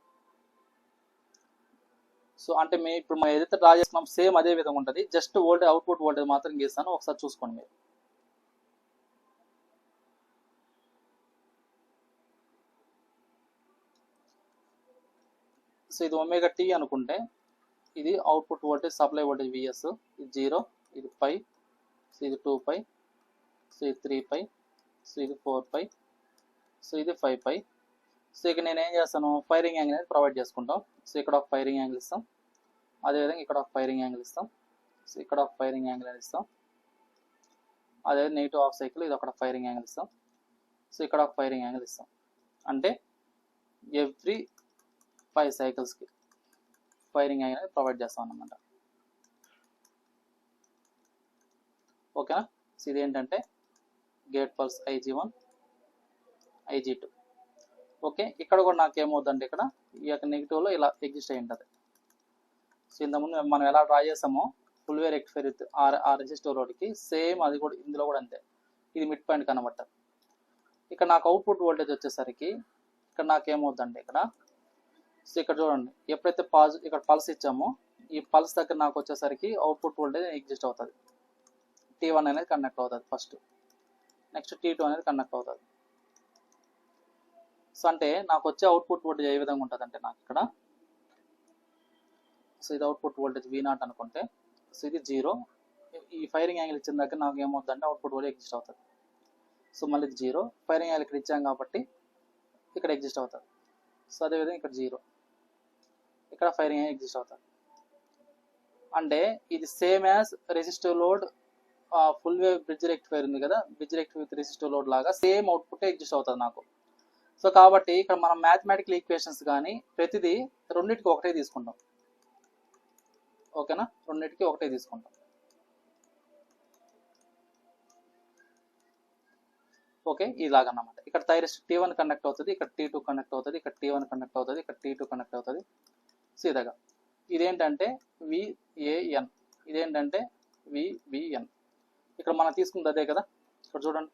సో అంటే ఇప్పుడు మనం ఏదైతే డ్రా చేస్తున్నాం సేమ్ అదే విధంగా ఉంటుంది, జస్ట్ వోల్టేజ్ అవుట్పుట్ వోల్టేజ్ మాత్రం గీస్తాను, ఒకసారి చూసుకోండి మీరు. సో ఇది ఒమేగా టీ అనుకుంటే ఇది output voltage, supply voltage VS, ఇది 0, ఇది పై, సో ఇది 2π, సో ఇది 3π, సో ఇది 4π, సో ఇది 5π. సో ఇక్కడ నేను ఏం చేస్తాను, ఫైరింగ్ యాంగిల్ అనేది ప్రొవైడ్ చేసుకుంటాం. సో ఇక్కడ ఒక ఫైరింగ్ యాంగిల్ ఇస్తాం, అదేవిధంగా ఇక్కడ ఒక ఫైరింగ్ యాంగిల్ ఇస్తాం, సో ఇక్కడ ఒక ఫైరింగ్ యాంగిల్ అని ఇస్తాం, అదేవిధంగా నెగిటివ్ హాఫ్ సైకిల్ ఇది ఒక ఫైరింగ్ యాంగిల్ ఇస్తాం, సో ఇక్కడ ఒక ఫైరింగ్ యాంగిల్ ఇస్తాం. అంటే ఎవ్రీ 5 సైకిల్స్కి ఫైరింగ్ యాంగిల్ అనేది ప్రొవైడ్ చేస్తాం అన్నమాట. ఓకేనా. సో ఇది ఏంటంటే gate pulse IG1, IG2. Okay, ఇక్కడ కూడా నాకు ఏమవుతుందంటే ఇక్కడ ఈ యొక్క నెగిటివ్లో ఇలా ఎగ్జిస్ట్ అయి ఉంటుంది. సో ఇంతకుముందు మనం ఎలా డ్రా చేసామో ఫుల్ వే రెక్టిఫైర్ విత్ ఆ రెసిస్టర్ లోడ్కి సేమ్ అది కూడా ఇందులో కూడా అంతే, ఇది మిడ్ పాయింట్ కనబడుతుంది. ఇక్కడ నాకు అవుట్పుట్ వోల్టేజ్ వచ్చేసరికి ఇక్కడ నాకు ఏమవుతుందంటే ఇక్కడ, సో ఇక్కడ చూడండి ఎప్పుడైతే ఇక్కడ పల్స్ ఇచ్చామో ఈ పల్స్ దగ్గర నాకు వచ్చేసరికి అవుట్పుట్ వోల్టేజ్ ఎగ్జిస్ట్ అవుతుంది. T1 అనేది కనెక్ట్ అవుతుంది ఫస్ట్, నెక్స్ట్ T2 అనేది కనెక్ట్ అవుతుంది. సో అంటే నాకు వచ్చే అవుట్పుట్ వోల్టేజ్ ఏ విధంగా ఉంటుంది అంటే నాకు ఇక్కడ, సో ఇది అవుట్పుట్ వోల్టేజ్ V0 అనుకుంటే, సో ఇది 0, ఈ ఫైరింగ్ యాంగిల్ ఇచ్చిన దగ్గర నాకు ఏమవుతుందంటే అవుట్పుట్ వోల్టేజ్ ఎగ్జిస్ట్ అవుతుంది. సో మళ్ళీ 0, ఫైరింగ్ యాంగిల్ ఇక్కడ ఇచ్చాం కాబట్టి ఇక్కడ ఎగ్జిస్ట్ అవుతుంది. సో అదేవిధంగా ఇక్కడ 0, ఇక్కడ ఫైరింగ్ యాంగిల్ ఎగ్జిస్ట్ అవుతుంది. అంటే ఇది same as resistive load full wave bridge rectifier ఉంది కదా, bridge rectifier with resistive load లాగా సేమ్ అవుట్పుట్ ఎగ్జిస్ట్ అవుతుంది నాకు. సో కాబట్టి ఇక్కడ మనం మ్యాథమెటికల్ ఈక్వేషన్స్ కానీ ప్రతిదీ రెండింటికి ఒకటే తీసుకుంటాం. ఓకేనా, రెండింటికి ఒకటే తీసుకుంటాం. ఓకే, ఇలాగన్నమాట. ఇక్కడ థైరిస్టర్ T1 కనెక్ట్ అవుతుంది, ఇక్కడ T2 కనెక్ట్ అవుతుంది, ఇక్కడ T1 కనెక్ట్ అవుతుంది, ఇక్కడ T2 కనెక్ట్ అవుతుంది. సో ఇలాగా ఇదేంటంటే VAN, ఇదేంటంటే VBN. ఇక్కడ మనం తీసుకుంది అదే కదా, ఇక్కడ చూడండి.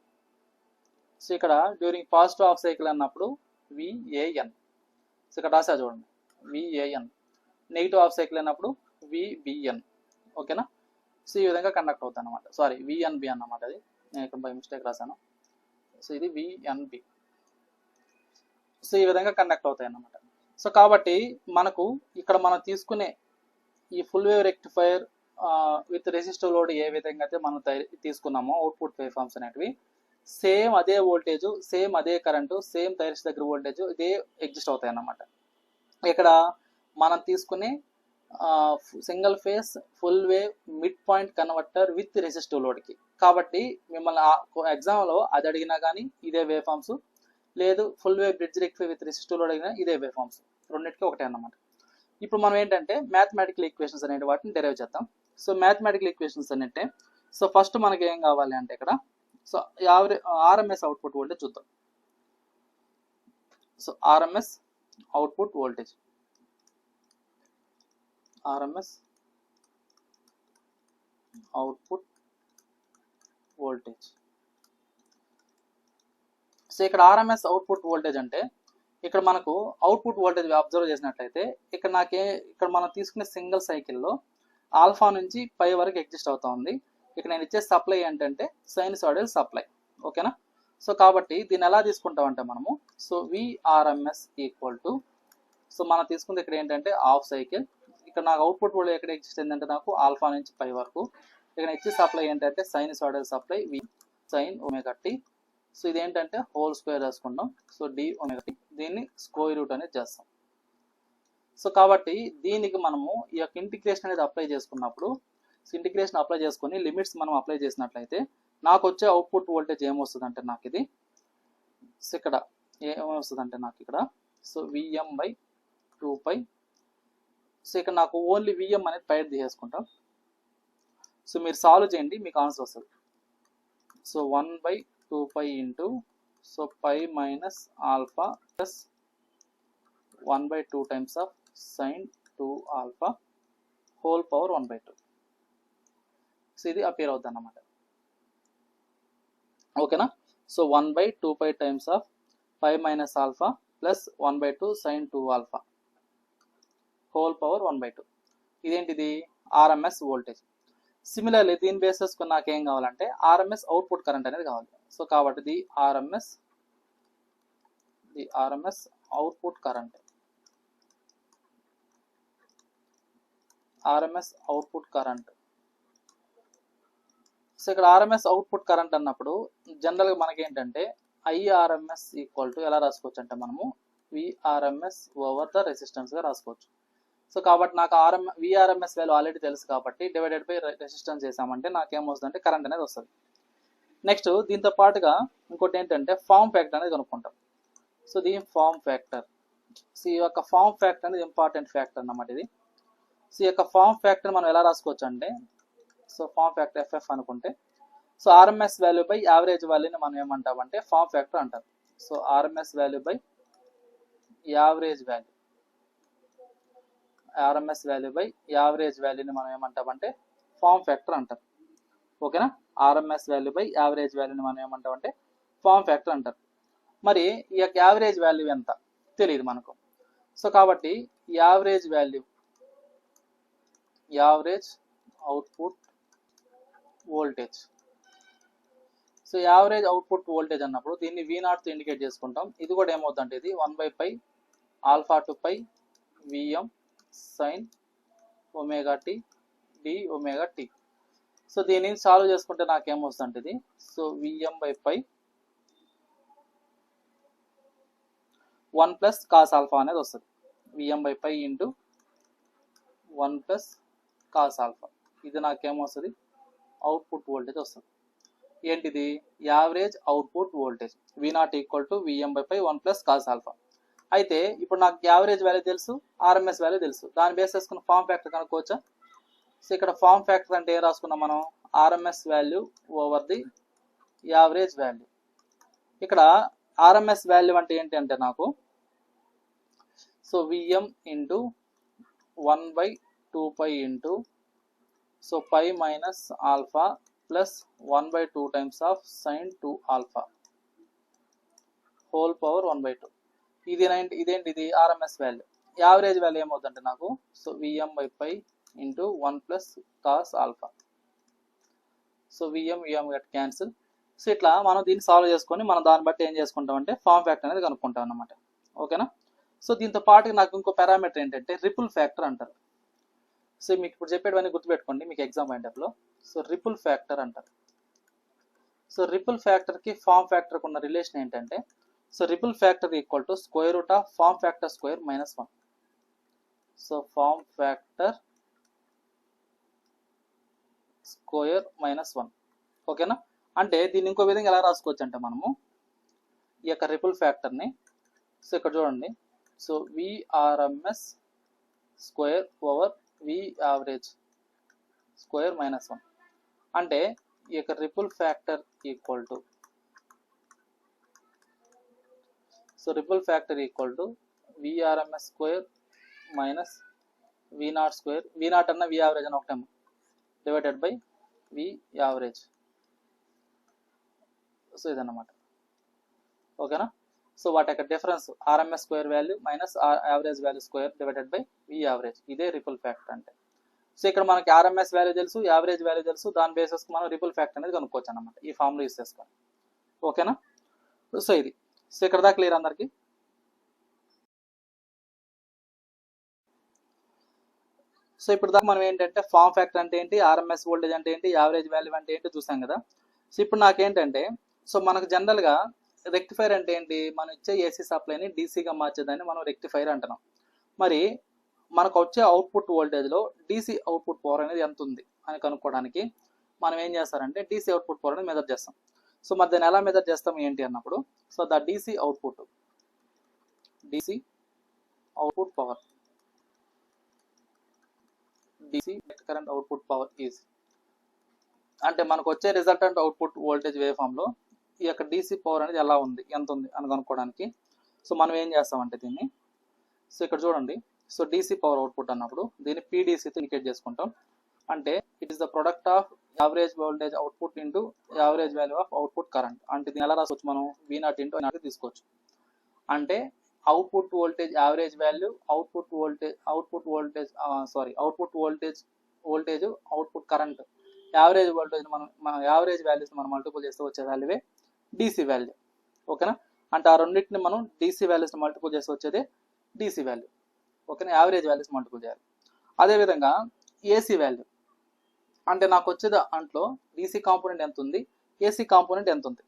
సో ఇక్కడ డ్యూరింగ్ పాజిటివ్ హాఫ్ సైకిల్ అన్నప్పుడు VAN, సో ఇక్కడ రాసా చూడండి VAN. నెగిటివ్ హాఫ్ సైకిల్ అన్నప్పుడు VBN. ఓకేనా. సో ఈ విధంగా కండక్ట్ అవుతుంది అనమాట. సారీ VNB అన్నమాట, అది నేను ఇక్కడ బై మిస్టేక్ రాశాను. సో ఇది VNB. సో ఈ విధంగా కండక్ట్ అవుతాయి అన్నమాట. సో కాబట్టి మనకు ఇక్కడ మనం తీసుకునే ఈ full wave rectifier with resistive load ఏ విధంగా అయితే మనం తీసుకున్నామో అవుట్పుట్ వేవ్ ఫార్మ్స్ అనేటివి సేమ్ అదే వోల్టేజ్, సేమ్ అదే కరెంటు, సేమ్ థైరిస్టర్ దగ్గర వోల్టేజ్ ఇదే ఎగ్జిస్ట్ అవుతాయి అన్నమాట. ఇక్కడ మనం తీసుకునే single phase full wave mid point converter with resistive లోడ్కి. కాబట్టి మిమ్మల్ని ఎగ్జామ్లో అది అడిగినా కానీ ఇదే వేవ్ ఫార్మ్స్, లేదు full wave bridge rectifier with resistive load అడిగినా ఇదే వేవ్ ఫార్మ్స్, రెండింటికి ఒకటే అన్నమాట. ఇప్పుడు మనం ఏంటంటే మ్యాథమెటికల్ ఈక్వేషన్స్ అనే వాటిని డెరైవ్ చేద్దాం. సో మ్యాథమెటికల్ ఈక్వేషన్స్ అంటే, సో ఫస్ట్ మనకి ఏం కావాలి అంటే ఇక్కడ, సో RMS అవుట్పుట్ వోల్టేజ్ చూద్దాం. So RMS output voltage, RMS output voltage. So ఇక్కడ RMS అవుట్పుట్ వోల్టేజ్ అంటే ఇక్కడ మనకు అవుట్పుట్ వోల్టేజ్ అబ్జర్వ్ చేసినట్లయితే ఇక్కడ మనం తీసుకునే సింగిల్ సైకిల్లో ఆల్ఫా నుంచి పై వరకు ఎగ్జిస్ట్ అవుతా ఉంది. ఇక్కడ నేను ఇచ్చే సప్లై ఏంటంటే సైనసాయిడల్ సప్లై. ఓకేనా. సో కాబట్టి దీన్ని ఎలా తీసుకుంటామంటే మనము, so VRMS equal to, so మనం తీసుకుంది ఇక్కడ ఏంటంటే హాఫ్ సైకిల్. ఇక్కడ నాకు అవుట్పుట్ వోల్టేజ్ ఎక్కడ ఎగ్జిస్ట్ అయిందంటే నాకు ఆల్ఫా నుంచి పై వరకు. ఇక్కడ ఇచ్చే సప్లై ఏంటంటే sinusoidal supply V sin ωt. So ఇదేంటంటే హోల్ స్క్వేర్ రాసుకుంటాం. సో dωt, దీన్ని స్క్వేర్ రూట్ అనేది చేస్తాం. సో కాబట్టి దీనికి మనము ఈ యొక్క ఇంటిగ్రేషన్ అనేది అప్లై చేసుకున్నప్పుడు, ఇంటిగ్రేషన్ అప్లై చేసుకొని లిమిట్స్ మనం అప్లై చేసినట్లయితే నాకు వచ్చే అవుట్పుట్ వోల్టేజ్ ఏమొస్తుంది అంటే నాకు ఇది, సో ఇక్కడ ఏమొస్తుంది అంటే నాకు ఇక్కడ, సో VM/2π. సో ఇక్కడ నాకు ఓన్లీ VM అనేది పైన తీసేసుకుంటాం. సో మీరు సాల్వ్ చేయండి, మీకు ఆన్సర్ వస్తుంది. So 1/2π into, so π minus alpha plus 1/2 times of sin 2 alpha whole power 1/2. So ఇది అపియర్ అవుతుంది అన్నమాట. ఓకేనా. So 1/2π times of π minus alpha plus 1/2 sin 2 alpha whole power 1/2. ఇదేంటిది ఆర్ఎంఎస్ వోల్టేజ్. సిమిలర్లీ దీని బేసెస్ నాకు ఏం కావాలంటే ఆర్ఎంఎస్ అవుట్పుట్ కరెంట్ అనేది కావాలి. సో కాబట్టి the RMS output current, RMS output current. So ఇక్కడ ఆర్ఎంఎస్ అవుట్పుట్ కరెంట్ అన్నప్పుడు జనరల్గా మనకి ఏంటంటే ఐఆర్ఎంఎస్ ఈక్వల్ టు ఎలా రాసుకోవచ్చు అంటే మనము విఆర్ఎంఎస్ ఓవర్ ద రెసిస్టెన్స్గా రాసుకోవచ్చు. సో కాబట్టి నాకు విఆర్ఎంఎస్ వాల్యూ ఆల్రెడీ తెలుసు కాబట్టి డివైడెడ్ బై రెసిస్టెన్స్ చేసామంటే నాకేమొస్తుందంటే కరెంట్ అనేది వస్తుంది. నెక్స్ట్ దీంతో పాటుగా ఇంకోటి ఏంటంటే ఫామ్ ఫ్యాక్టర్ అనేది కనుక్కుంటాం. సో దీని ఫామ్ ఫ్యాక్టర్, సో ఈ యొక్క ఫామ్ ఫ్యాక్టర్ అనేది ఇంపార్టెంట్ ఫ్యాక్టర్ అన్నమాట ఇది. సో ఈ యొక్క ఫామ్ ఫ్యాక్టర్ మనం ఎలా రాసుకోవచ్చు అంటే, సో ఫామ్ ఫ్యాక్టర్ ఎఫ్ఎఫ్ అనుకుంటే, so RMS value by average వాల్యూని మనం ఏమంటామంటే ఫామ్ ఫ్యాక్టర్ అంటారు. So RMS value by average value, RMS value by average వాల్యూని మనం ఏమంటామంటే ఫామ్ ఫ్యాక్టర్ అంటారు. ఓకేనా, ఆర్ఎంఎస్ వాల్యూ బై యావరేజ్ వాల్యూని మనం ఏమంటామంటే ఫామ్ ఫ్యాక్టర్ అంటారు. మరి ఈ యొక్క యావరేజ్ వాల్యూ ఎంత తెలియదు మనకు. సో కాబట్టి average value, average output voltage. So average output voltage అన్నప్పుడు దీన్ని V0 తో ఇండికేట్ చేసుకుంటాం. ఇది కూడా ఏమవుతుందంటే ఇది 1/π alpha to pi VM sine omega t d omega t. So దీనిని సాల్వ్ చేసుకుంటే నాకేమొస్తుందంటే ఇది, సో విఎం/π 1 ప్లస్ కాస్ ఆల్ఫా అనేది వస్తుంది. విఎం/π ఇంటూ 1 ప్లస్ కాస్ ఆల్ఫా. ఇది నాకేమొస్తుంది అవుట్పుట్ వోల్టేజ్ వస్తుంది. ఏంటిది average output voltage V0 equal to విఎం/π 1 ప్లస్ కాస్ ఆల్ఫా. అయితే ఇప్పుడు నాకు యావరేజ్ వాల్యూ తెలుసు, ఆర్ఎంఎస్ వాల్యూ తెలుసు, దాన్ని బేస్ చేసుకున్న ఫామ్ ఫ్యాక్టర్ కనుక్కోవచ్చా? సో ఇక్కడ ఫామ్ ఫ్యాక్టర్ అంటే ఏం రాసుకున్నాం మనం, RMS value over the average value. ఇక్కడ ఆర్ఎంఎస్ వాల్యూ అంటే ఏంటి అంటే నాకు, so VM into 1/2π into so pi minus alpha plus 1/2 times of sine 2 alpha whole power 1/2. ఇదేంటి ఇది ఆర్ఎంఎస్ వాల్యూ. యావరేజ్ వాల్యూ ఏమవుతుందంటే నాకు, సో విఎం/π into 1 plus cos alpha. So VM get cancel. So ఇట్లా మనం దీన్ని సాల్వ్ చేసుకొని మనం దాన్ని బట్టి ఏం చేసుకుంటాం అంటే ఫామ్ ఫ్యాక్టర్ అనేది కనుక్కుంటాం అన్నమాట. ఓకేనా. సో దీంతో పాటు నాకు ఇంకో పారామీటర్ ఏంటంటే రిపుల్ ఫ్యాక్టర్ అంటారు. సో మీకు ఇప్పుడు చెప్పేటివన్నీ గుర్తుపెట్టుకోండి మీకు ఎగ్జామ్ పాయింట్లో. సో రిపుల్ ఫ్యాక్టర్ అంటారు. సో రిపుల్ ఫ్యాక్టర్కి ఫామ్ ఫ్యాక్టర్కి ఉన్న రిలేషన్ ఏంటంటే, so ripple factor equal to square root of form factor square -1. So form factor square -1. ఓకేనా. అంటే దీన్ని ఇంకో విధంగా ఎలా రాసుకోవచ్చు అంటే మనము ఈ యొక్క రిపుల్ ఫ్యాక్టర్ని, సో ఇక్కడ చూడండి, so VRMS square over V average square -1. అంటే ఈ యొక్క ripple factor equal to, so ripple factor equal to VRMS square minus V0 square, V0 అన్న వి యావరేజ్ అని ఒకటేమో, divided by V average. So ఇదన్నమాట. ఓకేనా. సో వాటి యొక్క difference RMS square value minus average value square divided by V average. ఇదే ripple factor అంటే. So ఇక్కడ మనకి ఆర్ఎంఎస్ వాల్యూ తెలుసు, యావరేజ్ వాల్యూ తెలుసు, దాని బేసిస్ మనం రిపుల్ ఫ్యాక్టర్ అనేది కనుక్కోవచ్చు అన్నమాట ఈ ఫార్ములా యూస్ చేసుకొని. ఓకేనా. సో ఇది, సో ఇక్కడ దాకా క్లియర్ అందరికి. సో ఇప్పుడు దాకా మనం ఏంటంటే ఫామ్ ఫ్యాక్టర్ అంటే ఏంటి, ఆర్ఎంఎస్ వోల్టేజ్ అంటే ఏంటి, యావరేజ్ వాల్యూ అంటే ఏంటి చూసాం కదా. సో ఇప్పుడు నాకేంటంటే, సో మనకు జనరల్గా రెక్టిఫైర్ అంటే ఏంటి, మనం ఇచ్చే ఏసీ సప్లైని డీసీగా మార్చేదాన్ని మనం రెక్టిఫైర్ అంటున్నాం. మరి మనకు వచ్చే అవుట్పుట్ వోల్టేజ్లో డీసీ అవుట్పుట్ పవర్ అనేది ఎంత ఉంది అని కనుక్కోవడానికి మనం ఏం చేస్తారంటే డీసీ అవుట్పుట్ పవర్ అనేది మెజర్ చేస్తాం. సో మరి దాన్ని ఎలా మెజర్ చేస్తాం ఏంటి అన్నప్పుడు, so the DC output power, DC current output power is, అంటే మనకు వచ్చే resultant output voltage waveform లో ఈ యొక్క డీసీ పవర్ అనేది ఎలా ఉంది, ఎంత ఉంది అని కనుక్కోవడానికి సో మనం ఏం చేస్తామంటే దీన్ని, సో ఇక్కడ చూడండి, సో డీసీ పవర్ అవుట్పుట్ అన్నప్పుడు దీన్ని పీడీసీతో ఇండికేట్ చేసుకుంటాం. అంటే it is the product of average voltage output into average value of output current. అంటే దీన్ని ఎలా రాసుకోవచ్చు మనం, V0 ఇంటూ I0 తీసుకోవచ్చు. అంటే output voltage average value, output current, average voltage మన యావరేజ్ వాల్యూస్ మనం మల్టిపుల్ చేస్తే వచ్చే వాల్యూవే డీసీ వాల్యూ. ఓకేనా, అంటే ఆ రెండింటిని మనం డీసీ వాల్యూస్ మల్టిపుల్ చేస్తే వచ్చేది డీసీ వాల్యూ. ఓకేనా, యావరేజ్ వాల్యూస్ మల్టిపుల్ చేయాలి. అదేవిధంగా ఏసీ వాల్యూ అంటే నాకు వచ్చేది దాంట్లో డీసీ కాంపోనెంట్ ఎంత ఉంది, ఏసీ కాంపోనెంట్ ఎంత ఉంది.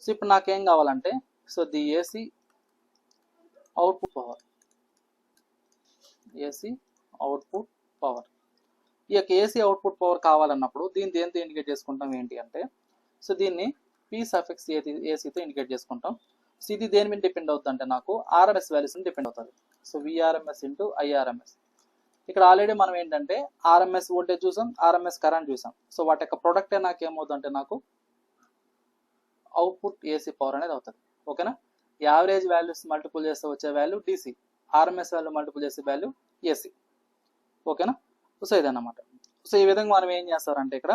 సో ఇప్పుడు నాకేం కావాలంటే so the AC output power, ఈ యొక్క ఏసీ అవుట్పుట్ పవర్ కావాలన్నప్పుడు దీన్ని దేంతో ఇండికేట్ చేసుకుంటాం ఏంటి అంటే సో దీన్ని పీ సఫిక్స్ ఏసీతో ఇండికేట్ చేసుకుంటాం. సో ఇది దేని మీద డిపెండ్ అవుతుంది అంటే నాకు ఆర్ఎంఎస్ వాల్యూస్ డిపెండ్ అవుతుంది. So VRMS into IRMS. ఇక్కడ ఆల్రెడీ మనం ఏంటంటే ఆర్ఎంఎస్ వోల్టేజ్ చూసాం, ఆర్ఎంఎస్ కరెంట్ చూసాం. సో వాటి యొక్క ప్రొడక్టే నాకు ఏమవుతుందంటే నాకు అవుట్పుట్ ఏసీ పవర్ అనేది అవుతుంది. ఓకేనా, యావరేజ్ వాల్యూస్ మల్టిపుల్ చేస్తే వచ్చే value DC, RMS value multiple చేసే వాల్యూ ఏసీ. ఓకేనా, సో ఇదన్నమాట. సో ఈ విధంగా మనం ఏం చేస్తారంటే ఇక్కడ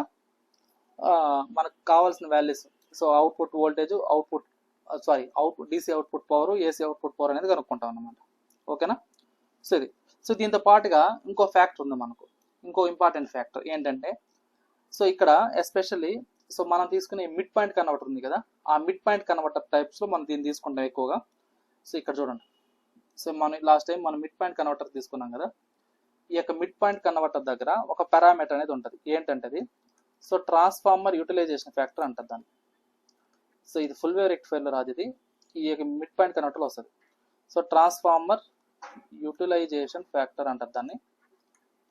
మనకు కావాల్సిన values so output voltage, output DC output power, AC output power అనేది కనుక్కుంటాం అన్నమాట. ఓకేనా, సో ఇది. సో దీంతో పాటుగా ఇంకో ఫ్యాక్టర్ ఉంది మనకు, ఇంకో ఇంపార్టెంట్ ఫ్యాక్టర్ ఏంటంటే సో ఇక్కడ ఎస్పెషల్లీ సో మనం తీసుకునే మిడ్ పాయింట్ కన్వర్టర్ ఉంది కదా, ఆ మిడ్ పాయింట్ కన్వర్టర్ టైప్స్లో మనం దీన్ని తీసుకుంటాం ఎక్కువగా. సో ఇక్కడ చూడండి, సో మనం లాస్ట్ టైం మనం మిడ్ పాయింట్ కన్వర్టర్ తీసుకున్నాం కదా, ఈ యొక్క మిడ్ పాయింట్ కన్వర్టర్ దగ్గర ఒక పారామీటర్ అనేది ఉంటుంది. ఏంటంటే అది సో ట్రాన్స్ఫార్మర్ యూటిలైజేషన్ ఫ్యాక్టర్ అంటారు దాన్ని. సో ఇది ఫుల్ వేవ్ రెక్టిఫైర్లో రాదు, ఇది ఈ యొక్క మిడ్ పాయింట్ కన్వర్టర్లో వస్తుంది. సో ట్రాన్స్ఫార్మర్ యూటిలైజేషన్ ఫ్యాక్టర్ అంటారు దాన్ని.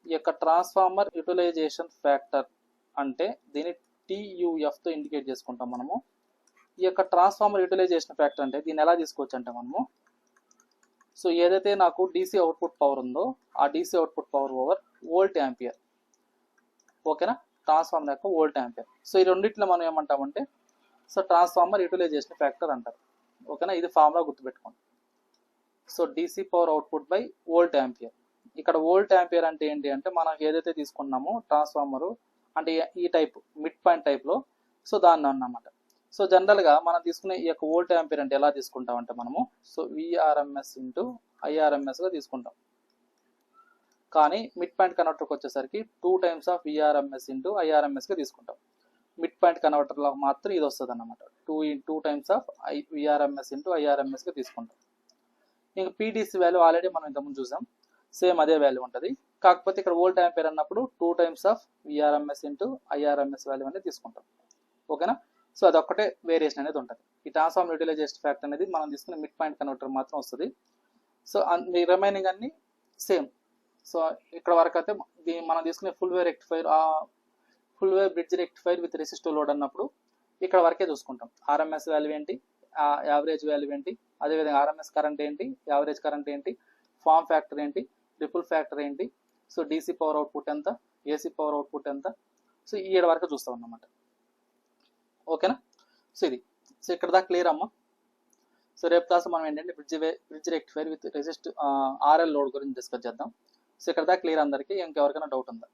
ఈ యొక్క ట్రాన్స్ఫార్మర్ యూటిలైజేషన్ ఫ్యాక్టర్ అంటే దీన్ని TUF తో ఇండికేట్ చేసుకుంటాం మనము. ఈ యొక్క ట్రాన్స్ఫార్మర్ యూటిలైజేషన్ ఫ్యాక్టర్ అంటే దీన్ని ఎలా తీసుకోవచ్చు అంటే మనము సో ఏదైతే నాకు డీసీ అవుట్పుట్ పవర్ ఉందో ఆ DC output power over volt ampere. ఓకేనా, ట్రాన్స్ఫార్మర్ యొక్క వోల్ట్ యాంపియర్. సో ఈ రెండింటిలో మనం ఏమంటామంటే సో ట్రాన్స్ఫార్మర్ యూటిలైజేషన్ ఫ్యాక్టర్ అంటారు. ఓకేనా, ఇది ఫార్ములా గుర్తుపెట్టుకోండి. So DC power output by volt ampere. ఇక్కడ వోల్ట్ యాంపియర్ అంటే ఏంటి అంటే మనం ఏదైతే తీసుకున్నామో ట్రాన్స్ఫార్మర్ అంటే ఈ టైప్ మిడ్ పాయింట్ టైప్లో సో దాన్ని అన్నమాట. సో జనరల్గా మనం తీసుకునే ఈ యొక్క వోల్ట్ యాంపియర్ అంటే ఎలా తీసుకుంటామంటే మనము సో విఆర్ఎంఎస్ ఇంటూ ఐఆర్ఎంఎస్గా తీసుకుంటాం. కానీ మిడ్ పాయింట్ కన్వర్టర్కి వచ్చేసరికి 2 times ఆఫ్ విఆర్ఎంఎస్ ఇంటూ ఐఆర్ఎంఎస్గా తీసుకుంటాం. మిడ్ పాయింట్ కన్వర్టర్లో మాత్రం ఇది వస్తుంది అన్నమాట, 2 times ఆఫ్ విఆర్ఎంఎస్ ఇంటూ ఐఆర్ఎంఎస్గా తీసుకుంటాం. ఇంకా పీడీసీ వాల్యూ ఆల్రెడీ మనం ఇంతకుముందు చూసాం, సేమ్ అదే వాల్యూ ఉంటుంది. కాకపోతే ఇక్కడ వోల్ట్ యాంపియర్ అన్నప్పుడు 2 times of VRMS into IRMS value అనేది తీసుకుంటాం. ఓకేనా, సో అదొక్కటే వేరియేషన్ అనేది ఉంటుంది. ఈ ట్రాన్స్ఫార్మర్ యూటిలైజేషన్ ఫ్యాక్టర్ అనేది మనం తీసుకునే మిడ్ పాయింట్ కన్వర్టర్ మాత్రం వస్తుంది. సో మీ రిమైనింగ్ అన్ని సేమ్. సో ఇక్కడ వరకు అయితే మనం తీసుకునే full wave bridge rectifier with resistive load అన్నప్పుడు ఇక్కడ వరకే చూసుకుంటాం. ఆర్ఎంఎస్ వాల్యూ ఏంటి, యావరేజ్ వాల్యూ ఏంటి, అదేవిధంగా ఆర్ఎంఎస్ కరెంట్ ఏంటి, యావరేజ్ కరెంట్ ఏంటి, ఫామ్ ఫ్యాక్టర్ ఏంటి, రిపుల్ ఫ్యాక్టర్ ఏంటి, సో డీసీ పవర్ అవుట్పుట్ ఎంత, ఏసీ పవర్ అవుట్పుట్ ఎంత, సో ఈ 7 వరకు చూస్తాం అన్నమాట. ఓకేనా, సో ఇది. సో ఇక్కడ దాకా క్లియర్ అమ్మా. సో రేపు క్లాస్ మనం ఏంటంటే bridge rectifier with resist RL load గురించి డిస్కస్ చేద్దాం. సో ఇక్కడ దాకా క్లియర్ అందరికీ, ఇంకెవరికైనా డౌట్ ఉందా?